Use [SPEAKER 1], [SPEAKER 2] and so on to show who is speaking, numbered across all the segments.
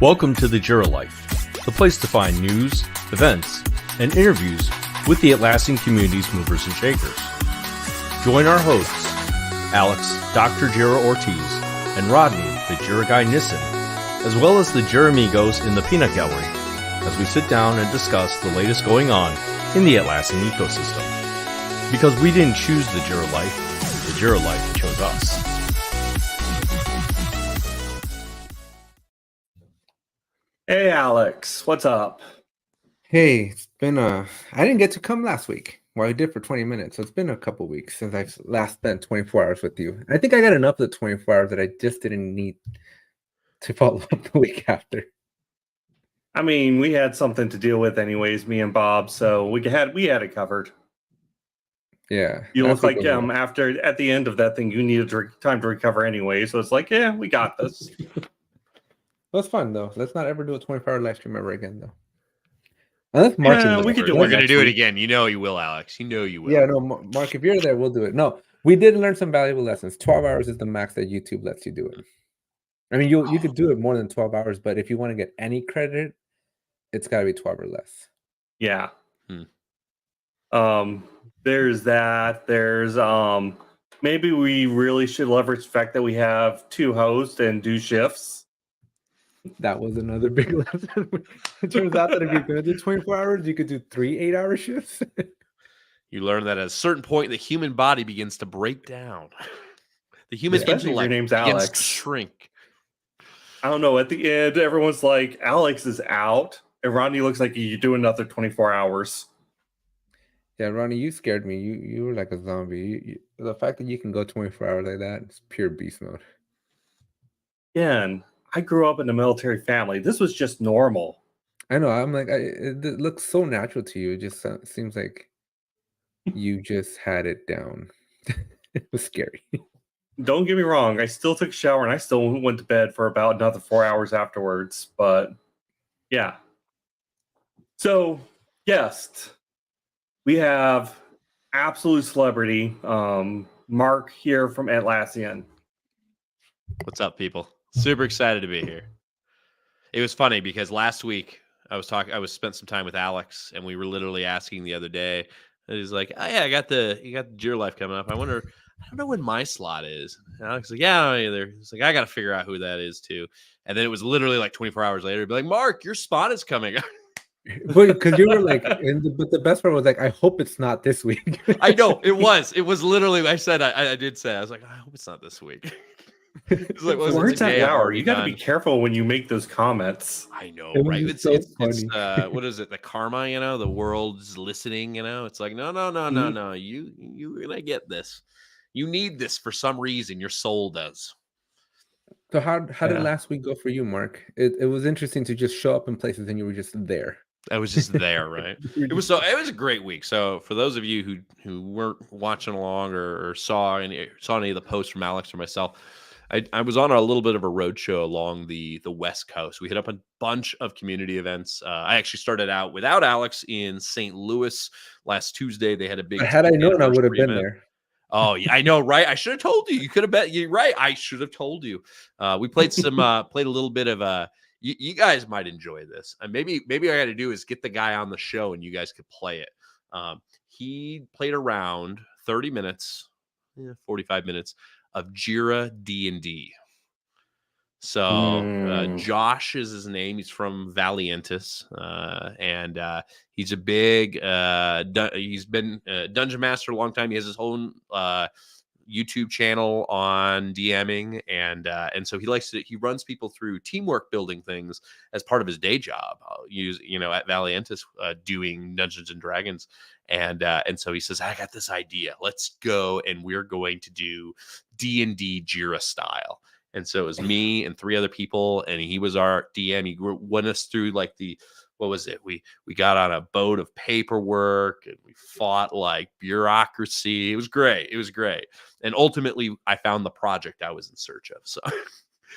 [SPEAKER 1] Welcome to the Jira Life, the place to find news, events, and interviews with the Atlassian community's movers and shakers. Join our hosts, Alex, Dr. Jira Ortiz, and Rodney, the Jira guy Nissen, as well as the Jira amigos in the peanut gallery, as we sit down and discuss the latest going on in the Atlassian ecosystem. Because we didn't choose the Jira Life, the Jira Life chose us.
[SPEAKER 2] Hey Alex, what's up?
[SPEAKER 3] Hey, it's been I didn't get to come last week. Well, I did for 20 minutes, so it's been a couple weeks since I've last spent 24 hours with you. I think I got enough of the 24 hours that I just didn't need to follow up the week after.
[SPEAKER 2] I mean, we had something to deal with anyways, me and Bob, so we had it covered.
[SPEAKER 3] Yeah.
[SPEAKER 2] You look like at the end of that thing, you needed time to recover anyway, so it's like, yeah, we got this.
[SPEAKER 3] That's fun though. Let's not ever do a 24-hour live stream ever again though. Unless Mark's
[SPEAKER 2] we could do it.
[SPEAKER 4] We're going to do it again. You know you will, Alex. You know you will.
[SPEAKER 3] Yeah, no, Mark, if you're there, we'll do it. No, we did learn some valuable lessons. 12 hours is the max that YouTube lets you do it. I mean, you could do it more than 12 hours, but if you want to get any credit, it's got to be 12 or less.
[SPEAKER 2] Yeah. There's that. There's maybe we really should leverage the fact that we have two hosts and do shifts.
[SPEAKER 3] That was another big lesson. It turns out that if you're going to do 24 hours, you could do 3 8-hour shifts.
[SPEAKER 4] You learn that at a certain point, the human body begins to break down. The human
[SPEAKER 2] Especially if your
[SPEAKER 4] intellect
[SPEAKER 2] name's
[SPEAKER 4] begins
[SPEAKER 2] Alex.
[SPEAKER 4] to shrink.
[SPEAKER 2] I don't know. At the end, everyone's like, Alex is out, and Rodney looks like you do another 24 hours.
[SPEAKER 3] Yeah, Ronnie, you scared me. You were like a zombie. The fact that you can go 24 hours like that is pure beast mode.
[SPEAKER 2] Yeah, and I grew up in a military family. This was just normal.
[SPEAKER 3] I know. I'm like, it looks so natural to you. It just seems like you just had it down. It was scary.
[SPEAKER 2] Don't get me wrong. I still took a shower and I still went to bed for about another 4 hours afterwards. But yeah. So, guest. We have absolute celebrity, Mark here from Atlassian.
[SPEAKER 4] What's up, people? Super excited to be here. It was funny because last week I spent some time with Alex, and we were literally asking the other day. And he's like, "Oh yeah, you got the Jira Life coming up. I don't know when my slot is." And Alex was like, "Yeah, I don't either." He's like, "I got to figure out who that is too." And then it was literally like 24 hours later, he'd be like, "Mark, your spot is coming."
[SPEAKER 3] But because you were like, but the best part was like, I hope it's not this week.
[SPEAKER 4] I know it was literally. I said, I did say, I was like, I hope it's not this week. It's like, well,
[SPEAKER 2] Words at the hour. You got to be careful when you make those comments.
[SPEAKER 4] I know,
[SPEAKER 3] It was
[SPEAKER 4] right?
[SPEAKER 3] just
[SPEAKER 4] It's
[SPEAKER 3] so funny.
[SPEAKER 4] what is it? The karma, the world's listening. It's like no. You're gonna get this. You need this for some reason. Your soul does.
[SPEAKER 3] So how did last week go for you, Mark? It was interesting to just show up in places and you were just there.
[SPEAKER 4] I was just there, right? It was a great week. So for those of you who weren't watching along or saw any of the posts from Alex or myself, I was on a little bit of a roadshow along the West Coast. We hit up a bunch of community events. I actually started out without Alex in St. Louis last Tuesday. They had a big.
[SPEAKER 3] Had I known, I would have been there.
[SPEAKER 4] Oh, yeah, I know, right? I should have told you. You could have bet. You're right. I should have told you. We played played a little bit of You guys might enjoy this. And maybe I got to do is get the guy on the show and you guys could play it. He played around 30 minutes, 45 minutes of Jira D&D. So Josh is his name. He's from Valiantis, and he's a big. He's been a dungeon master a long time. He has his own YouTube channel on DMing, and so he runs people through teamwork building things as part of his day job. At Valiantis doing Dungeons and Dragons, and so he says, I got this idea. Let's go, and we're going to do D&D Jira style. And so it was me and 3 other people, and he was our DM. He went us through like what was it? We got on a boat of paperwork and we fought like bureaucracy. It was great. And ultimately I found the project I was in search of. So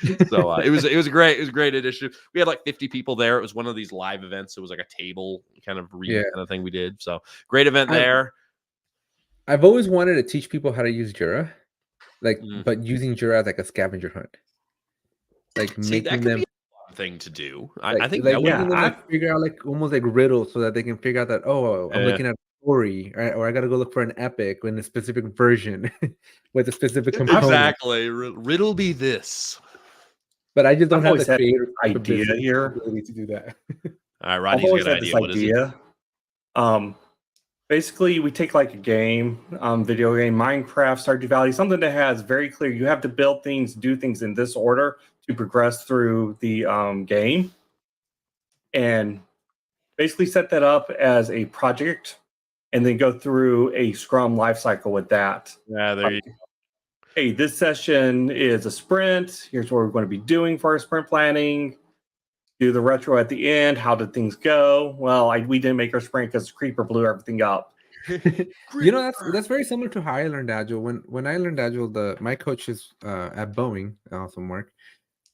[SPEAKER 4] it was a great addition. We had like 50 people there. It was one of these live events. It was like a table kind of kind of thing we did. So great event there.
[SPEAKER 3] I've always wanted to teach people how to use Jira, but using Jira as like a scavenger hunt. Like making them
[SPEAKER 4] thing to do.
[SPEAKER 3] Like,
[SPEAKER 4] I think
[SPEAKER 3] like
[SPEAKER 4] that
[SPEAKER 3] making
[SPEAKER 4] would.
[SPEAKER 3] them like figure out like almost like riddles so that they can figure out that I'm looking at a story, or I got to go look for an epic in a specific version with a specific component.
[SPEAKER 4] Exactly. Riddle be this.
[SPEAKER 3] But I just don't
[SPEAKER 2] I've
[SPEAKER 3] have the
[SPEAKER 2] always had
[SPEAKER 3] creative
[SPEAKER 2] idea here.
[SPEAKER 3] ability to do that.
[SPEAKER 4] All right,
[SPEAKER 2] I've
[SPEAKER 4] Rodney's
[SPEAKER 2] always
[SPEAKER 4] got an
[SPEAKER 2] had this
[SPEAKER 4] idea. What is it?
[SPEAKER 2] idea. Basically, we take like a game, video game, Minecraft, Stardew Valley, something that has very clear. You have to build things, do things in this order to progress through the game, and basically set that up as a project, and then go through a Scrum lifecycle with that.
[SPEAKER 4] Yeah, there you go.
[SPEAKER 2] Hey, this session is a sprint. Here's what we're going to be doing for our sprint planning. Do the retro at the end. How did things go? Well, we didn't make our sprint because the creeper blew everything up.
[SPEAKER 3] You know, that's very similar to how I learned Agile. When I learned Agile, my coach is at Boeing, also Mark.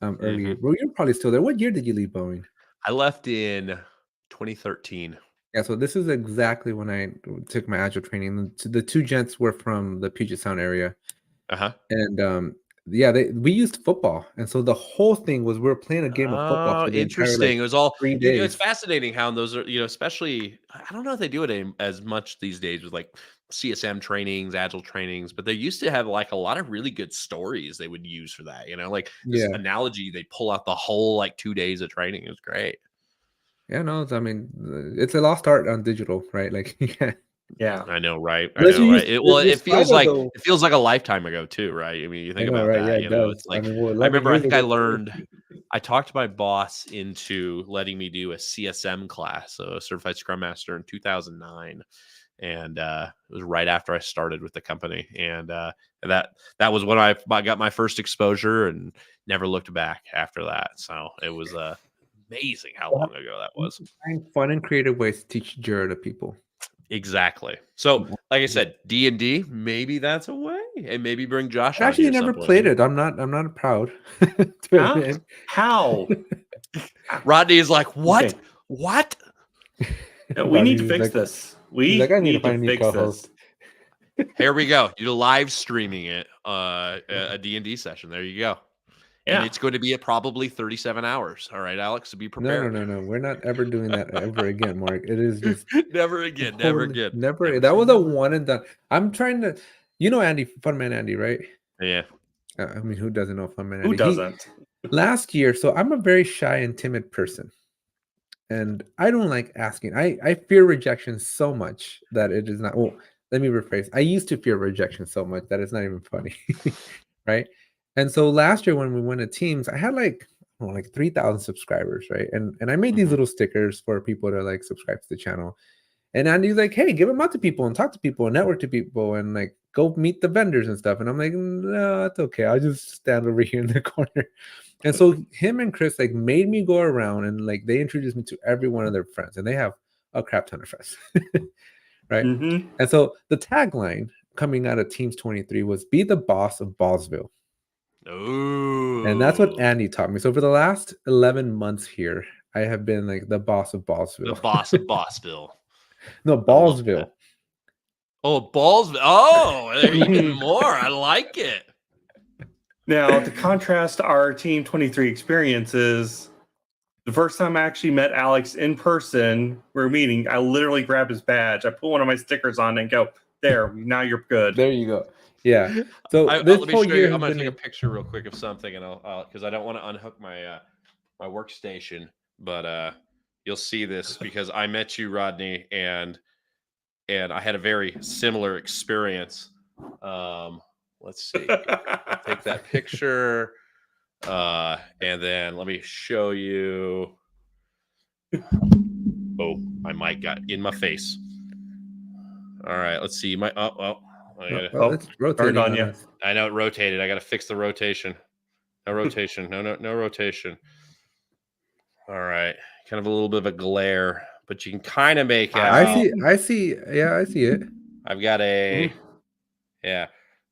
[SPEAKER 3] Earlier, well, you're probably still there. What year did you leave Boeing?
[SPEAKER 4] I left in 2013.
[SPEAKER 3] Yeah, so this is exactly when I took my Agile training. The two gents were from the Puget Sound area, and yeah, we used football, and so the whole thing was we were playing a game of football.
[SPEAKER 4] Oh,
[SPEAKER 3] For the
[SPEAKER 4] interesting.
[SPEAKER 3] entire, like,
[SPEAKER 4] It was all
[SPEAKER 3] 3 days.
[SPEAKER 4] it's fascinating how those are, especially I don't know if they do it as much these days with like CSM trainings, agile trainings, but they used to have like a lot of really good stories they would use for that. Like this analogy, they pull out the whole like 2 days of training. It was great.
[SPEAKER 3] Yeah, no, I mean, it's a lost art on digital, right? Like,
[SPEAKER 2] Yeah,
[SPEAKER 4] I know, right? I
[SPEAKER 3] Unless
[SPEAKER 4] know,
[SPEAKER 3] you
[SPEAKER 4] right?
[SPEAKER 3] use
[SPEAKER 4] It feels
[SPEAKER 3] Slido,
[SPEAKER 4] like
[SPEAKER 3] though.
[SPEAKER 4] it feels like a lifetime ago too, right? I mean, you think
[SPEAKER 3] I know,
[SPEAKER 4] about
[SPEAKER 3] right?
[SPEAKER 4] that.
[SPEAKER 3] Yeah, it does.
[SPEAKER 4] It's like
[SPEAKER 3] I mean, well,
[SPEAKER 4] I remember. I
[SPEAKER 3] 11
[SPEAKER 4] think
[SPEAKER 3] years
[SPEAKER 4] I
[SPEAKER 3] ago.
[SPEAKER 4] learned. I talked my boss into letting me do a CSM class, so a Certified Scrum Master, in 2009, and it was right after I started with the company, and that was when I got my first exposure, and never looked back after that. So it was amazing how long ago that was.
[SPEAKER 3] Find fun and creative ways to teach Jira to people.
[SPEAKER 4] Exactly. So, like I said, D&D, maybe that's a way, and maybe bring Josh.
[SPEAKER 3] I actually never played it. I'm not proud to admit.
[SPEAKER 2] How?
[SPEAKER 4] Rodney is like, what?
[SPEAKER 2] Okay.
[SPEAKER 4] What?
[SPEAKER 2] No, we need to fix this. We
[SPEAKER 3] I need
[SPEAKER 2] need
[SPEAKER 3] to find a new
[SPEAKER 2] fix
[SPEAKER 3] co-host.
[SPEAKER 2] this.
[SPEAKER 4] Here we go. You're live streaming it, a D&D session. There you go.
[SPEAKER 2] Yeah.
[SPEAKER 4] And it's going to be at probably 37 hours. All right, Alex, so be prepared.
[SPEAKER 3] No. We're not ever doing that ever again, Mark. It is just
[SPEAKER 4] never again. Never again.
[SPEAKER 3] Never. That was a one and done. I'm trying to, Andy, Funman Andy, right?
[SPEAKER 4] Yeah.
[SPEAKER 3] I mean, who doesn't know Funman Andy?
[SPEAKER 2] Who doesn't?
[SPEAKER 3] Last year, so I'm a very shy and timid person, and I don't like asking. I fear rejection so much that it is not. Well, let me rephrase. I used to fear rejection so much that it's not even funny, right? And so last year when we went to Teams, I had like 3,000 subscribers, right? And I made these little stickers for people to like subscribe to the channel. And Andy's like, hey, give them out to people and talk to people and network to people and like go meet the vendors and stuff. And I'm like, no, that's okay. I'll just stand over here in the corner. And so him and Chris like made me go around and like they introduced me to every one of their friends, and they have a crap ton of friends, right?
[SPEAKER 2] Mm-hmm.
[SPEAKER 3] And so the tagline coming out of Teams 23 was "Be the boss of Ballsville."
[SPEAKER 4] Ooh.
[SPEAKER 3] And that's what Andy taught me. So for the last 11 months here, I have been like the boss of Ballsville.
[SPEAKER 4] The boss of Bossville.
[SPEAKER 3] No, Ballsville.
[SPEAKER 4] Oh, Ballsville. Oh, even more. I like it.
[SPEAKER 2] Now, to contrast our Team 23 experiences, the first time I actually met Alex in person, we were meeting, I literally grabbed his badge. I put one of my stickers on and go, there, now you're good.
[SPEAKER 3] There you go. Yeah. So
[SPEAKER 4] let
[SPEAKER 3] this
[SPEAKER 4] me
[SPEAKER 3] whole
[SPEAKER 4] show
[SPEAKER 3] year
[SPEAKER 4] you. I'm
[SPEAKER 3] has
[SPEAKER 4] going to
[SPEAKER 3] been
[SPEAKER 4] take a picture real quick of something, and I'll because I don't want to unhook my my workstation, but you'll see this because I met you, Rodney, and I had a very similar experience. Let's see. I'll take that picture, and then let me show you. Oh, my mic got in my face. All right, let's see.
[SPEAKER 3] it's rotating
[SPEAKER 2] on you.
[SPEAKER 3] us.
[SPEAKER 4] I know it rotated. I got to fix the rotation. No rotation. No rotation. All right. Kind of a little bit of a glare, but you can kind of make out.
[SPEAKER 3] I see. Yeah, I see it.
[SPEAKER 4] I've got a. Yeah,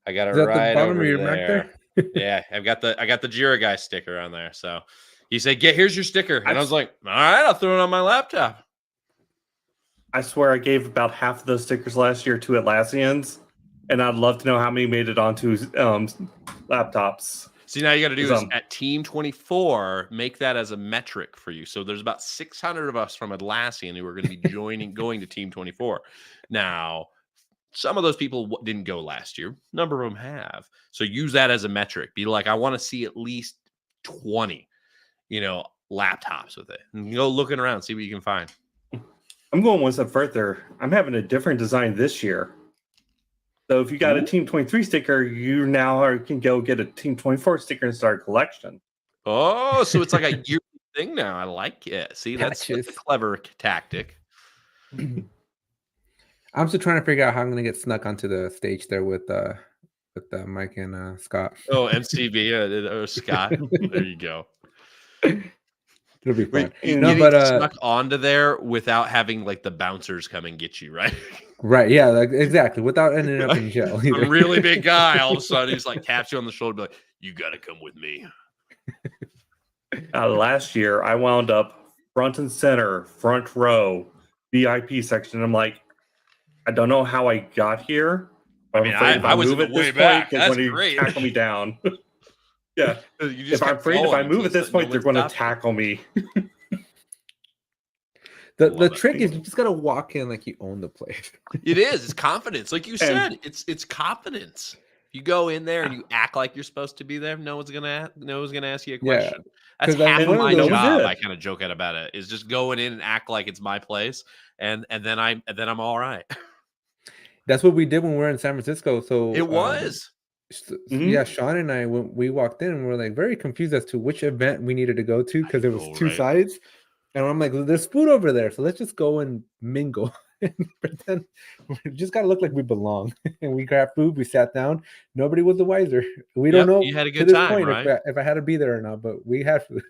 [SPEAKER 4] I got it
[SPEAKER 3] Is that
[SPEAKER 4] right
[SPEAKER 3] the bottom
[SPEAKER 4] over
[SPEAKER 3] of your
[SPEAKER 4] there.
[SPEAKER 3] Mac there?
[SPEAKER 4] Yeah, I got the Jira guy sticker on there. So he said, here's your sticker," and I was like, "All right, I'll throw it on my laptop."
[SPEAKER 2] I swear I gave about half of those stickers last year to Atlassians, and I'd love to know how many made it onto laptops.
[SPEAKER 4] See, now you got to do
[SPEAKER 2] Because,
[SPEAKER 4] is at Team 24, make that as a metric for you. So there's about 600 of us from Atlassian who are going to be going to Team 24. Now, some of those people didn't go last year. A number of them have. So use that as a metric. Be like, I want to see at least 20, laptops with it. And go looking around, see what you can find.
[SPEAKER 2] I'm going one step further. I'm having a different design this year. So if you got a Team 23 sticker, you now can go get a Team 24 sticker and start a collection.
[SPEAKER 4] Oh, so it's like a yearly thing now. I like it. See, that's a clever tactic.
[SPEAKER 3] I'm still trying to figure out how I'm going to get snuck onto the stage there with Mike and Scott.
[SPEAKER 4] Oh, MCB or Scott. There you go.
[SPEAKER 3] It'll be fun.
[SPEAKER 4] Getting snuck onto there without having like the bouncers come and get you, right?
[SPEAKER 3] Right. Yeah. Like, exactly. Without ending up in jail.
[SPEAKER 4] A really big guy. All of a sudden, he's like taps you on the shoulder, be like, "You got to come with me."
[SPEAKER 2] Last year, I wound up front and center, front row, VIP section. I'm like, I don't know how I got here.
[SPEAKER 4] I was in the way back. That's great.
[SPEAKER 2] Tackle me down. Yeah. If I move at this point, they're going to tackle me.
[SPEAKER 3] The trick is you just got to walk in like you own the place.
[SPEAKER 4] It is. It's confidence. Like you said, it's confidence. You go in there and you act like you're supposed to be there. No one's gonna ask you a question. That's half of my job. I kind of joke about it. Is just going in and act like it's my place, and then I'm all right.
[SPEAKER 3] That's what we did when we were in San Francisco. So
[SPEAKER 4] it was.
[SPEAKER 3] Yeah, Sean and I, when we walked in, we were like very confused as to which event we needed to go to because there was two sides. And I'm like, there's food over there, so let's just go and mingle. Pretend we just gotta look like we belong. And we grabbed food, we sat down. Nobody was the wiser. We don't know.
[SPEAKER 4] You had a good time, right?
[SPEAKER 3] If I had to be there or not, but we had food.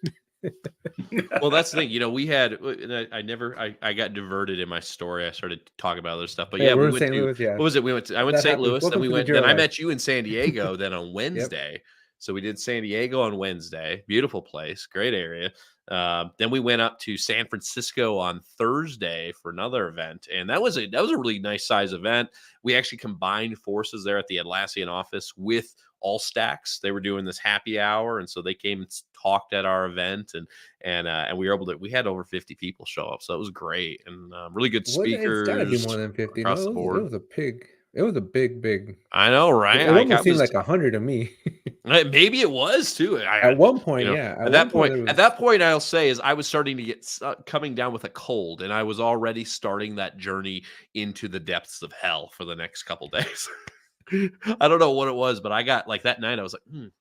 [SPEAKER 4] Well, that's the thing. We had. I got diverted in my story. I started talking about other stuff, but
[SPEAKER 3] we
[SPEAKER 4] went
[SPEAKER 3] St. Louis. Yeah,
[SPEAKER 4] what was it? I went to St. Louis. Then we went. Then I met you in San Diego. Then on Wednesday, so we did San Diego on Wednesday. Beautiful place, great area. Then we went up to San Francisco on Thursday for another event, and that was a really nice size event. We actually combined forces there at the Atlassian office with All Stacks. They were doing this happy hour, and so they came and talked at our event, and we were able to. We had over 50 people show up, so it was great and really good speakers.
[SPEAKER 3] It's gotta be more than 50.
[SPEAKER 4] Across the board.
[SPEAKER 3] It was a big.
[SPEAKER 4] I know, right?
[SPEAKER 3] It almost seemed like 100 to me.
[SPEAKER 4] Maybe it was too.
[SPEAKER 3] At one point, yeah.
[SPEAKER 4] At that point, I'll say is I was starting to get coming down with a cold, and I was already starting that journey into the depths of hell for the next couple days. I don't know what it was, but I got like that night. I was like,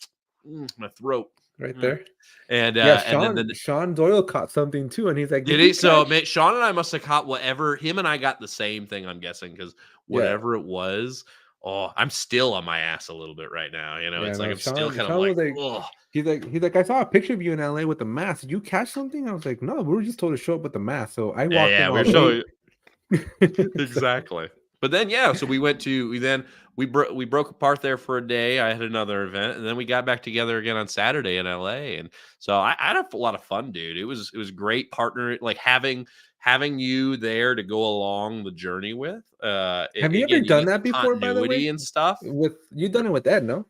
[SPEAKER 4] my throat
[SPEAKER 3] right there.
[SPEAKER 4] And
[SPEAKER 3] Sean,
[SPEAKER 4] and then
[SPEAKER 3] Sean Doyle caught something too, and he's like,
[SPEAKER 4] "Did he?" So Sean and I must have caught whatever. Him and I got the same thing. I'm guessing because whatever it was. Oh, I'm still on my ass a little bit right now. It's like I'm still kind of like, oh.
[SPEAKER 3] He's like, I saw a picture of you in LA with the mask. Did you catch something? I was like, no, we were just told to show up with the mask. So I walked in.
[SPEAKER 4] We're showing exactly. But then so we broke apart there for a day. I had another event, and then we got back together again on Saturday in LA. And so I had a lot of fun, dude. It was great partner, like having you there to go along the journey with.
[SPEAKER 3] Have you ever done that before, by the way?
[SPEAKER 4] And stuff.
[SPEAKER 3] You've done it with Ed, no?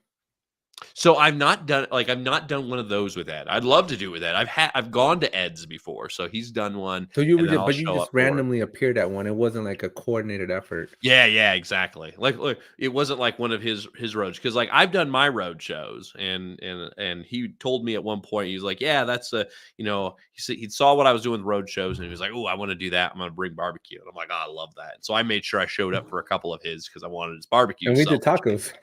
[SPEAKER 4] So I've not done one of those with Ed. I'd love to do with Ed. I've gone to Ed's before, so he's done one.
[SPEAKER 3] So you just randomly appeared at one. It wasn't like a coordinated effort.
[SPEAKER 4] Yeah, exactly. Like it wasn't like one of his roads, because like I've done my road shows, and he told me at one point, he's like, yeah, that's he saw what I was doing with road shows, and he was like, oh, I want to do that. I'm gonna bring barbecue, and I'm like, oh, I love that. And so I made sure I showed up for a couple of his because I wanted his barbecue.
[SPEAKER 3] And we did tacos.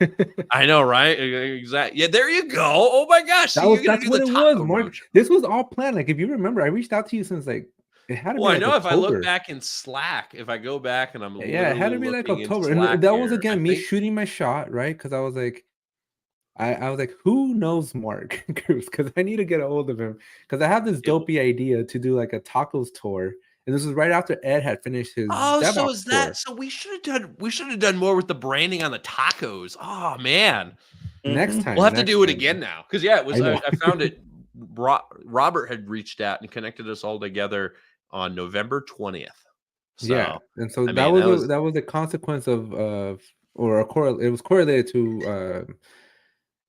[SPEAKER 4] I know, right? Exactly. Yeah, there you go. Oh my gosh,
[SPEAKER 3] that's what it was, Mark. This was all planned. Like if you remember, I reached out to you since like it had to be. Well, I know
[SPEAKER 4] October. If I look back in Slack, if I go back and I'm
[SPEAKER 3] it had to be like October, and that was again me shooting my shot, right? Because I was like, I was like, who knows Mark Cruth? Because I need to get a hold of him because I have this dopey idea to do like a tacos tour. And this was right after Ed had finished his.
[SPEAKER 4] So is that? So we should have done more with the branding on the tacos. Oh man.
[SPEAKER 3] Next time
[SPEAKER 4] we'll have to do it again now because it was. I found it. Robert had reached out and connected us all together on November 20th. So,
[SPEAKER 3] and so that was a consequence of it was correlated to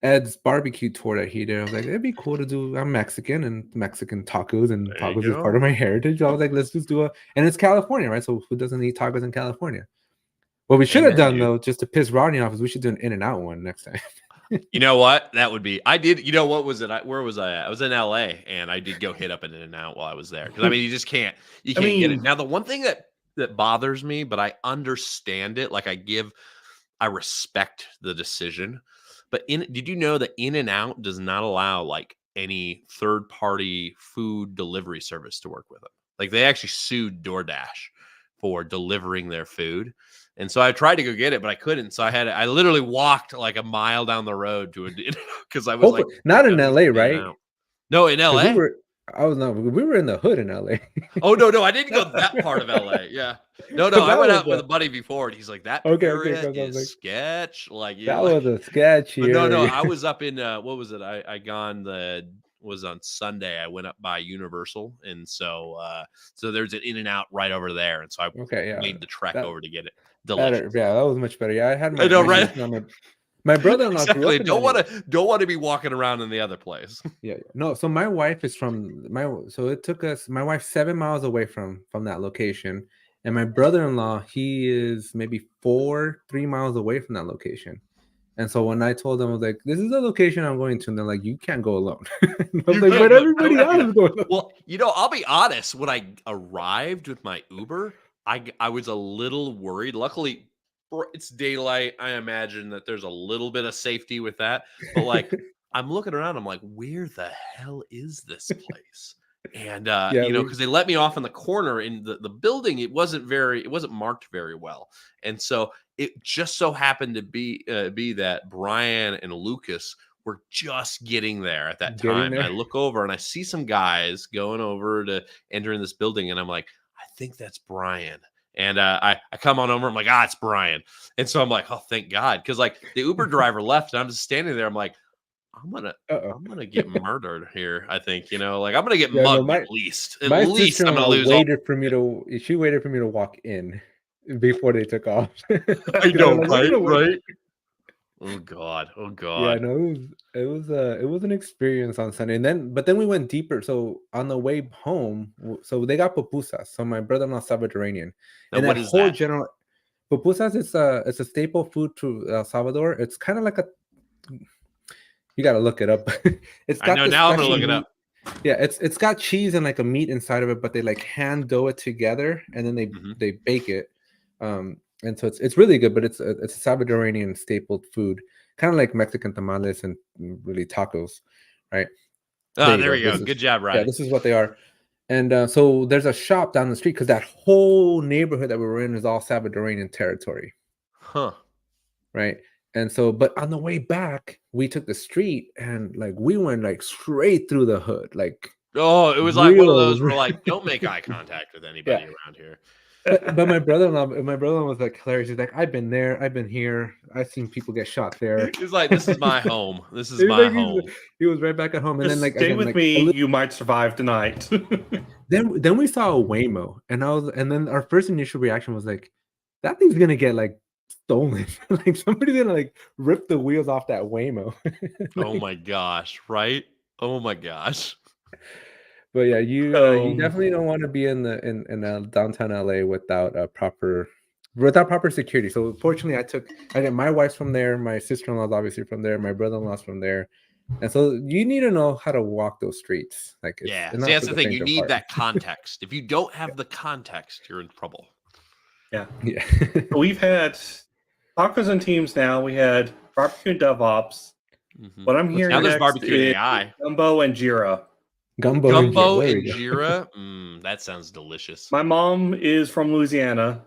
[SPEAKER 3] Ed's barbecue tour that he did. I was like, it'd be cool to do. I'm Mexican and Mexican tacos, and
[SPEAKER 4] There you
[SPEAKER 3] tacos is part
[SPEAKER 4] go.
[SPEAKER 3] of my heritage. I was like, let's just do and it's California, right? So who doesn't eat tacos in California? What we should have
[SPEAKER 4] Amen,
[SPEAKER 3] done
[SPEAKER 4] dude.
[SPEAKER 3] though, just to piss Rodney off, is we should do an In-N-Out one next time.
[SPEAKER 4] You know what? That would be. I did. You know what was it? Where was I at? I was in LA, and I did go hit up an In-N-Out while I was there. Because I mean, you just can't. You
[SPEAKER 2] I
[SPEAKER 4] can't get it.
[SPEAKER 2] mean,
[SPEAKER 4] Now, the one thing that bothers me, but I understand it. Like I respect the decision. But did you know that In-N-Out does not allow like any third-party food delivery service to work with them? Like they actually sued DoorDash for delivering their food. And so I tried to go get it, but I couldn't. So I literally walked like a mile down the road to a because I was like,
[SPEAKER 3] Hopefully, not in
[SPEAKER 4] "Gotta do
[SPEAKER 3] LA,
[SPEAKER 4] some
[SPEAKER 3] right?
[SPEAKER 4] In-N-Out." No, in
[SPEAKER 3] Because
[SPEAKER 4] LA.
[SPEAKER 3] we were in the hood in LA.
[SPEAKER 4] Oh no, I didn't go that part of LA. Yeah. No, I
[SPEAKER 3] That
[SPEAKER 4] went
[SPEAKER 3] was
[SPEAKER 4] out with a buddy before, and he's like, "That
[SPEAKER 3] okay.
[SPEAKER 4] area
[SPEAKER 3] Because I was
[SPEAKER 4] is
[SPEAKER 3] like,
[SPEAKER 4] sketch." Like you
[SPEAKER 3] that
[SPEAKER 4] like,
[SPEAKER 3] was a sketchy
[SPEAKER 4] but no,
[SPEAKER 3] area.
[SPEAKER 4] I was up in what was it? I gone was on Sunday. I went up by Universal, and so there's an In-N-Out right over there, and so I
[SPEAKER 3] Okay, yeah,
[SPEAKER 4] made the trek
[SPEAKER 3] that
[SPEAKER 4] over to get it.
[SPEAKER 3] better.
[SPEAKER 4] Delicious.
[SPEAKER 3] Yeah, that was much better. Yeah, I had
[SPEAKER 4] I know,
[SPEAKER 3] my
[SPEAKER 4] right?
[SPEAKER 3] sister-in-law, my brother-in-law grew
[SPEAKER 4] Exactly.
[SPEAKER 3] up in LA.
[SPEAKER 4] Don't want to be walking around in the other place.
[SPEAKER 3] Yeah, no. So my wife is so it took us. My wife's 7 miles away from that location, and my brother-in-law, he is maybe 3 miles away from that location. And so when I told them, I was like, "This is the location I'm going to," and they're like, "You can't go alone." I was like, "But everybody else is going."
[SPEAKER 4] Well, I'll be honest. When I arrived with my Uber, I was a little worried. Luckily, it's daylight. I imagine that there's a little bit of safety with that. But like, I'm looking around. I'm like, where the hell is this place? And
[SPEAKER 3] Yeah,
[SPEAKER 4] because they let me off in the corner in the building. It wasn't marked very well, and so it just so happened to be that Brian and Lucas were just getting there at that
[SPEAKER 3] getting
[SPEAKER 4] time. And I
[SPEAKER 3] there.
[SPEAKER 4] look over and I see some guys going over to enter in this building, and I'm like, I think that's Brian. And I come on over. I'm like, it's Brian. And so I'm like, oh, thank God, because like the Uber driver left, and I'm just standing there. I'm like, I'm gonna get murdered here. I think like I'm gonna get
[SPEAKER 3] Yeah, no,
[SPEAKER 4] mugged at least. At
[SPEAKER 3] my
[SPEAKER 4] least I'm gonna
[SPEAKER 3] sister-in-law
[SPEAKER 4] lose all.
[SPEAKER 3] she waited for me to walk in before they took off.
[SPEAKER 4] I know,
[SPEAKER 3] Like, "We're gonna wait."
[SPEAKER 4] right? Oh God,
[SPEAKER 3] Yeah,
[SPEAKER 4] God.
[SPEAKER 3] no, it was an experience on Sunday, and then we went deeper. So on the way home, so they got pupusas. So my brother-in-law Salvadoranian,
[SPEAKER 4] Now,
[SPEAKER 3] and
[SPEAKER 4] what
[SPEAKER 3] that
[SPEAKER 4] is
[SPEAKER 3] whole
[SPEAKER 4] that?
[SPEAKER 3] general pupusas is it's a staple food to El Salvador. It's kind of like you got to look it up. It's
[SPEAKER 4] I
[SPEAKER 3] got
[SPEAKER 4] know.
[SPEAKER 3] this
[SPEAKER 4] Now I'm gonna
[SPEAKER 3] special
[SPEAKER 4] look it
[SPEAKER 3] meat.
[SPEAKER 4] up.
[SPEAKER 3] Yeah, it's got cheese and like a meat inside of it, but they like hand dough it together and then
[SPEAKER 4] Mhm.
[SPEAKER 3] they bake it. And so it's really good, but it's a Salvadorian staple food, kind of like Mexican tamales and really tacos, right? There you
[SPEAKER 4] There
[SPEAKER 3] go.
[SPEAKER 4] we go. Good job,
[SPEAKER 3] Yeah,
[SPEAKER 4] Rodney.
[SPEAKER 3] this is what they are. And so there's a shop down the street because that whole neighborhood that we were in is all Salvadorian territory,
[SPEAKER 4] Huh?
[SPEAKER 3] right? And so, but on the way back, we took the street and like we went like straight through the hood, like
[SPEAKER 4] Oh, it was like one of
[SPEAKER 3] real.
[SPEAKER 4] those where like, don't make eye contact with anybody
[SPEAKER 3] Yeah.
[SPEAKER 4] around here.
[SPEAKER 3] But my brother-in-law was like hilarious. He's like, I've been there, I've been here, I've seen people get shot there.
[SPEAKER 4] It's like, this is my home. This is
[SPEAKER 3] He's
[SPEAKER 4] my
[SPEAKER 3] like,
[SPEAKER 4] home.
[SPEAKER 3] he was right back at home, and then
[SPEAKER 2] just
[SPEAKER 3] like
[SPEAKER 2] stay
[SPEAKER 3] again,
[SPEAKER 2] with
[SPEAKER 3] like
[SPEAKER 2] me. You might survive tonight.
[SPEAKER 3] then we saw a Waymo, and then our first initial reaction was like, that thing's gonna get like stolen. Like somebody's gonna like rip the wheels off that Waymo.
[SPEAKER 4] Oh my gosh! Right? Oh my gosh!
[SPEAKER 3] But yeah, you definitely don't want to be in downtown LA without proper security. So fortunately, I got my wife's from there, my sister-in-law's obviously from there, my brother-in-law's from there, and so you need to know how to walk those streets. Like
[SPEAKER 4] Yeah.
[SPEAKER 3] it's
[SPEAKER 4] See,
[SPEAKER 3] not
[SPEAKER 4] that's
[SPEAKER 3] for
[SPEAKER 4] the thing.
[SPEAKER 3] faint
[SPEAKER 4] You
[SPEAKER 3] of
[SPEAKER 4] need
[SPEAKER 3] heart.
[SPEAKER 4] that context. If you don't have the context, you're in trouble.
[SPEAKER 2] Yeah.
[SPEAKER 3] Yeah.
[SPEAKER 2] We've had tacos and teams now. We had barbecue and DevOps.
[SPEAKER 4] Mhm.
[SPEAKER 2] What I'm hearing
[SPEAKER 4] Now there's
[SPEAKER 2] next
[SPEAKER 4] barbecue
[SPEAKER 2] is
[SPEAKER 4] AI.
[SPEAKER 2] gumbo and Jira.
[SPEAKER 3] Gumbo
[SPEAKER 4] Gumbo
[SPEAKER 3] and Jira. There
[SPEAKER 4] and
[SPEAKER 3] we go.
[SPEAKER 4] Jira. That sounds delicious.
[SPEAKER 2] My mom is from Louisiana.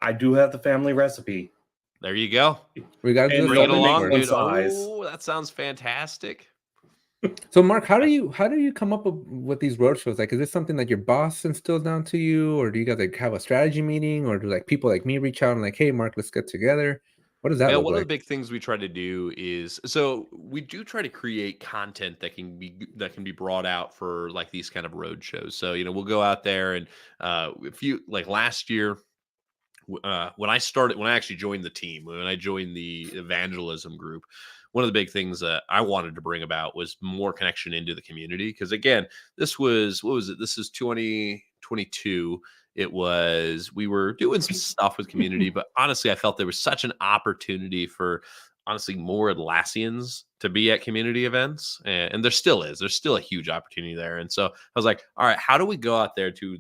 [SPEAKER 2] I do have the family recipe.
[SPEAKER 4] There you go.
[SPEAKER 3] We got to
[SPEAKER 2] And
[SPEAKER 3] do
[SPEAKER 4] Bring it
[SPEAKER 2] only makes
[SPEAKER 4] along,
[SPEAKER 2] one
[SPEAKER 4] dude.
[SPEAKER 2] size.
[SPEAKER 4] Oh, that sounds fantastic.
[SPEAKER 3] So Mark, how do you come up with these road shows? Like, is this something that your boss instills down to you, or do you guys like have a strategy meeting, or do like people like me reach out and like, hey, Mark, let's get together? What does that
[SPEAKER 4] Yeah,
[SPEAKER 3] look
[SPEAKER 4] one of the
[SPEAKER 3] like?
[SPEAKER 4] big things we try to do is so we do try to create content that can be brought out for like these kind of road shows. So we'll go out there and if you like last year when I actually joined the team, when I joined the evangelism group, one of the big things that I wanted to bring about was more connection into the community. Because again, this was, what was it? This is 2022. We were doing some stuff with community, but honestly, I felt there was such an opportunity for honestly more Atlassians to be at community events, and there still is. There's still a huge opportunity there. And so I was like, all right, how do we go out there to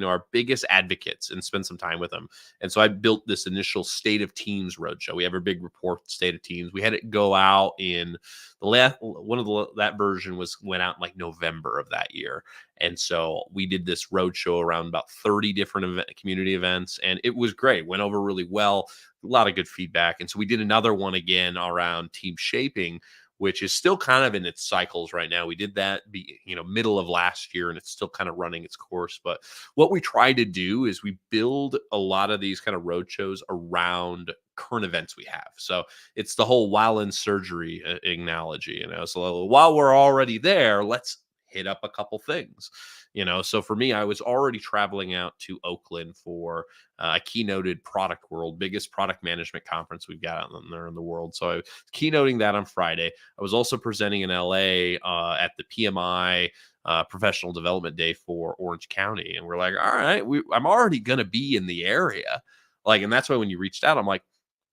[SPEAKER 4] our biggest advocates and spend some time with them? And so I built this initial State of Teams roadshow. We have a big report, State of Teams. We had it go out in that version went out in like November of that year. And so we did this roadshow around about 30 different community events, and it was great. Went over really well. A lot of good feedback. And so we did another one again around team shaping, which is still kind of in its cycles right now. We did that middle of last year, and it's still kind of running its course. But what we try to do is we build a lot of these kind of roadshows around current events we have. So it's the whole while in surgery analogy, so while we're already there, let's hit up a couple things. So for me, I was already traveling out to Oakland for a keynoted Product World, biggest product management conference we've got out there in the world. So I was keynoting that on Friday. I was also presenting in LA at the PMI Professional Development Day for Orange County. And we're like, all right, I'm already going to be in the area. And that's why when you reached out, I'm like,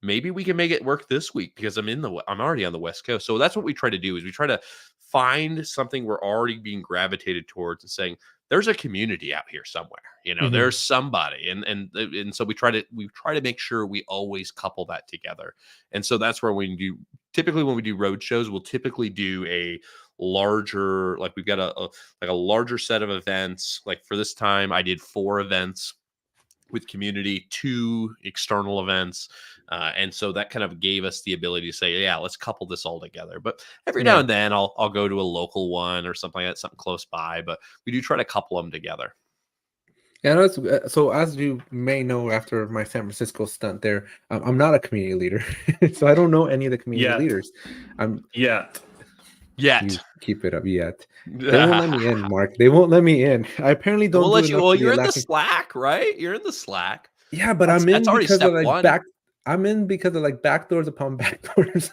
[SPEAKER 4] maybe we can make it work this week because I'm already on the West Coast. So that's what we try to do, is we try to find something we're already being gravitated towards and saying, there's a community out here somewhere, there's somebody. And so we try to make sure we always couple that together. And so that's where when we do road shows, we'll typically do a larger, we've got a larger set of events. Like for this time, I did 4 events with community, 2 external events. And so that kind of gave us the ability to say, yeah, let's couple this all together. But every now and then I'll go to a local one or something like that, something close by, but we do try to couple them together.
[SPEAKER 3] Yeah, so as you may know, after my San Francisco stunt there, I'm not a community leader. So I don't know any of the community leaders.
[SPEAKER 2] Yet.
[SPEAKER 3] You keep it up yet. They won't let me in, Mark. They won't let me in. I apparently don't.
[SPEAKER 4] We'll let you. Well, you're in the Slack, right? You're in the Slack.
[SPEAKER 3] Yeah, but I'm in because of I'm in because of backdoors upon backdoors.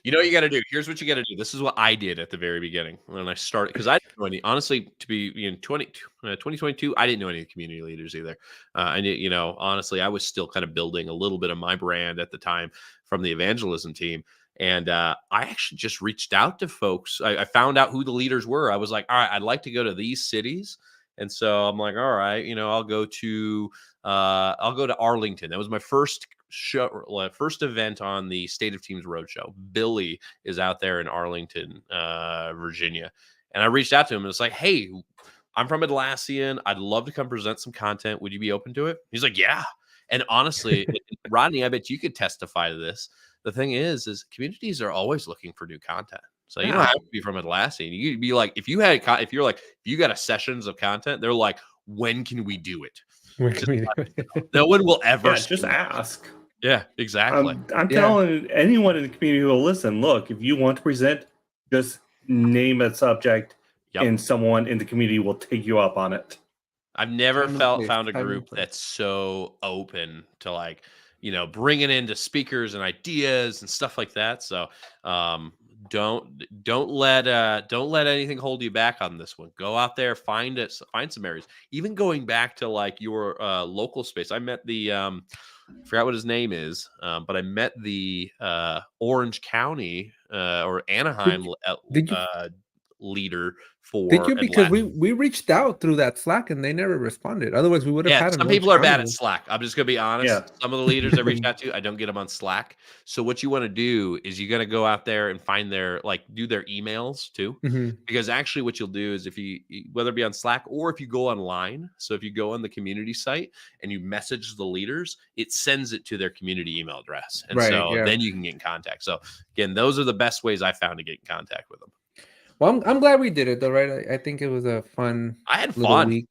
[SPEAKER 4] You know what you got to do? Here's what you got to do. This is what I did at the very beginning when I started, because I didn't know any. Honestly, to be 2022, I didn't know any of the community leaders either. Honestly, I was still kind of building a little bit of my brand at the time from the evangelism team. And I actually just reached out to folks. I found out who the leaders were. I was like, all right, I'd like to go to these cities. And so I'm like, all right, I'll go to Arlington. That was my first event on the State of Teams Roadshow. Billy is out there in Arlington, Virginia. And I reached out to him and it's like, hey, I'm from Atlassian. I'd love to come present some content. Would you be open to it? He's like, yeah. And honestly, Rodney, I bet you could testify to this. The thing is communities are always looking for new content. So you don't have to be from Atlassian. You could be like, if you got a sessions of content, they're like, when can we do it? No one will ever
[SPEAKER 2] just ask.
[SPEAKER 4] Yeah, exactly.
[SPEAKER 2] I'm telling anyone in the community who will listen, look, if you want to present, just name a subject and someone in the community will take you up on it.
[SPEAKER 4] I've never found a group that's so open to bringing into speakers and ideas and stuff like that. So don't let anything hold you back on this one. Go out there, find some areas. Even going back to your local space. I met the I forgot what his name is, but I met the Orange County or Anaheim leader for.
[SPEAKER 3] Did you? Because we reached out through that Slack and they never responded. Otherwise, we would have had.
[SPEAKER 4] Some people are bad at Slack. I'm just gonna be honest. Yeah. Some of the leaders I reached out to, I don't get them on Slack. So what you want to do is you got to go out there and find their do their emails too, because actually what you'll do is if you whether it be on Slack or if you go online. So if you go on the community site and you message the leaders, it sends it to their community email address, and then you can get in contact. So again, those are the best ways I found to get in contact with them.
[SPEAKER 3] Well, I'm glad we did it though, right? I think it was a fun.
[SPEAKER 4] I had fun. Week.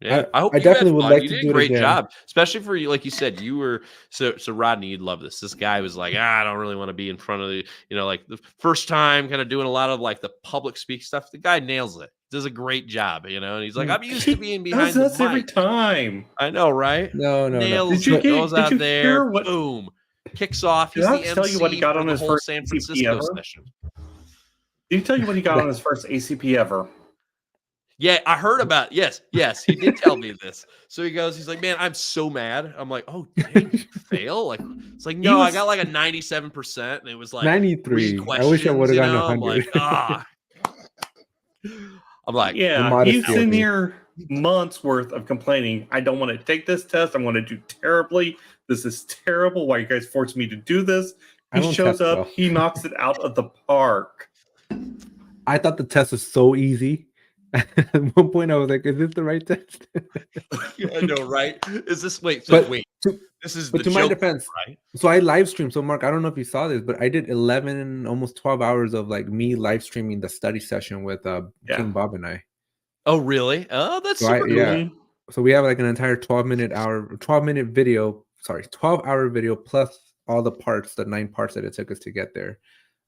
[SPEAKER 4] Yeah, I hope
[SPEAKER 3] I definitely would like to do it again. You did a great
[SPEAKER 4] job, especially for you, like you said. You were so Rodney. You'd love this. This guy was like, I don't really want to be in front of the, the first time, kind of doing a lot of the public speak stuff. The guy nails it. does a great job, and he's like, I'm used to being
[SPEAKER 2] He
[SPEAKER 4] behind
[SPEAKER 2] does
[SPEAKER 4] the
[SPEAKER 2] this every
[SPEAKER 4] mic.
[SPEAKER 2] time.
[SPEAKER 4] I know, right?
[SPEAKER 3] No.
[SPEAKER 4] Nails
[SPEAKER 2] Did
[SPEAKER 4] it, goes out
[SPEAKER 2] you
[SPEAKER 4] there,
[SPEAKER 2] hear what?
[SPEAKER 4] boom, kicks off.
[SPEAKER 2] Did
[SPEAKER 4] He's
[SPEAKER 2] I
[SPEAKER 4] the
[SPEAKER 2] tell you what he
[SPEAKER 4] MC
[SPEAKER 2] got
[SPEAKER 4] for
[SPEAKER 2] on
[SPEAKER 4] the
[SPEAKER 2] his
[SPEAKER 4] whole
[SPEAKER 2] first
[SPEAKER 4] San
[SPEAKER 2] ACP
[SPEAKER 4] Francisco
[SPEAKER 2] ever?
[SPEAKER 4] session.
[SPEAKER 2] Did he tell you what he got on his first ACP ever?
[SPEAKER 4] Yeah, I heard about yes, he did tell me this. So he's like, man, I'm so mad. I'm like, oh, dang, did you fail? Like, it's like, no, I got like a 97%, and it was like
[SPEAKER 3] 93.
[SPEAKER 4] 3
[SPEAKER 3] I wish I would
[SPEAKER 4] questions,
[SPEAKER 3] have gotten
[SPEAKER 4] I'm
[SPEAKER 3] 100.
[SPEAKER 4] like, I'm like,
[SPEAKER 2] Yeah,
[SPEAKER 3] modesty
[SPEAKER 2] he's
[SPEAKER 3] of
[SPEAKER 2] in
[SPEAKER 3] me.
[SPEAKER 2] here months worth of complaining. I don't want to take this test. I'm going to do terribly. This is terrible. Why you guys forced me to do this?
[SPEAKER 3] I
[SPEAKER 2] He
[SPEAKER 3] don't
[SPEAKER 2] shows
[SPEAKER 3] test
[SPEAKER 2] up.
[SPEAKER 3] well.
[SPEAKER 2] He knocks it out of the park.
[SPEAKER 3] I thought the test was so easy. At one point, I was like, "Is this the right test?"
[SPEAKER 4] I know, right? Is this wait? This is
[SPEAKER 3] but
[SPEAKER 4] the
[SPEAKER 3] to my
[SPEAKER 4] joke,
[SPEAKER 3] defense,
[SPEAKER 4] right?
[SPEAKER 3] so I live streamed. So Mark, I don't know if you saw this, but I did 11, almost 12 hours of like me live streaming the study session with King Bob and I.
[SPEAKER 4] Oh, really? Oh, that's
[SPEAKER 3] So
[SPEAKER 4] super cool.
[SPEAKER 2] Mhm.
[SPEAKER 3] So we have like an entire 12-minute video. Sorry, 12-hour video plus all the parts, the 9 parts that it took us to get there.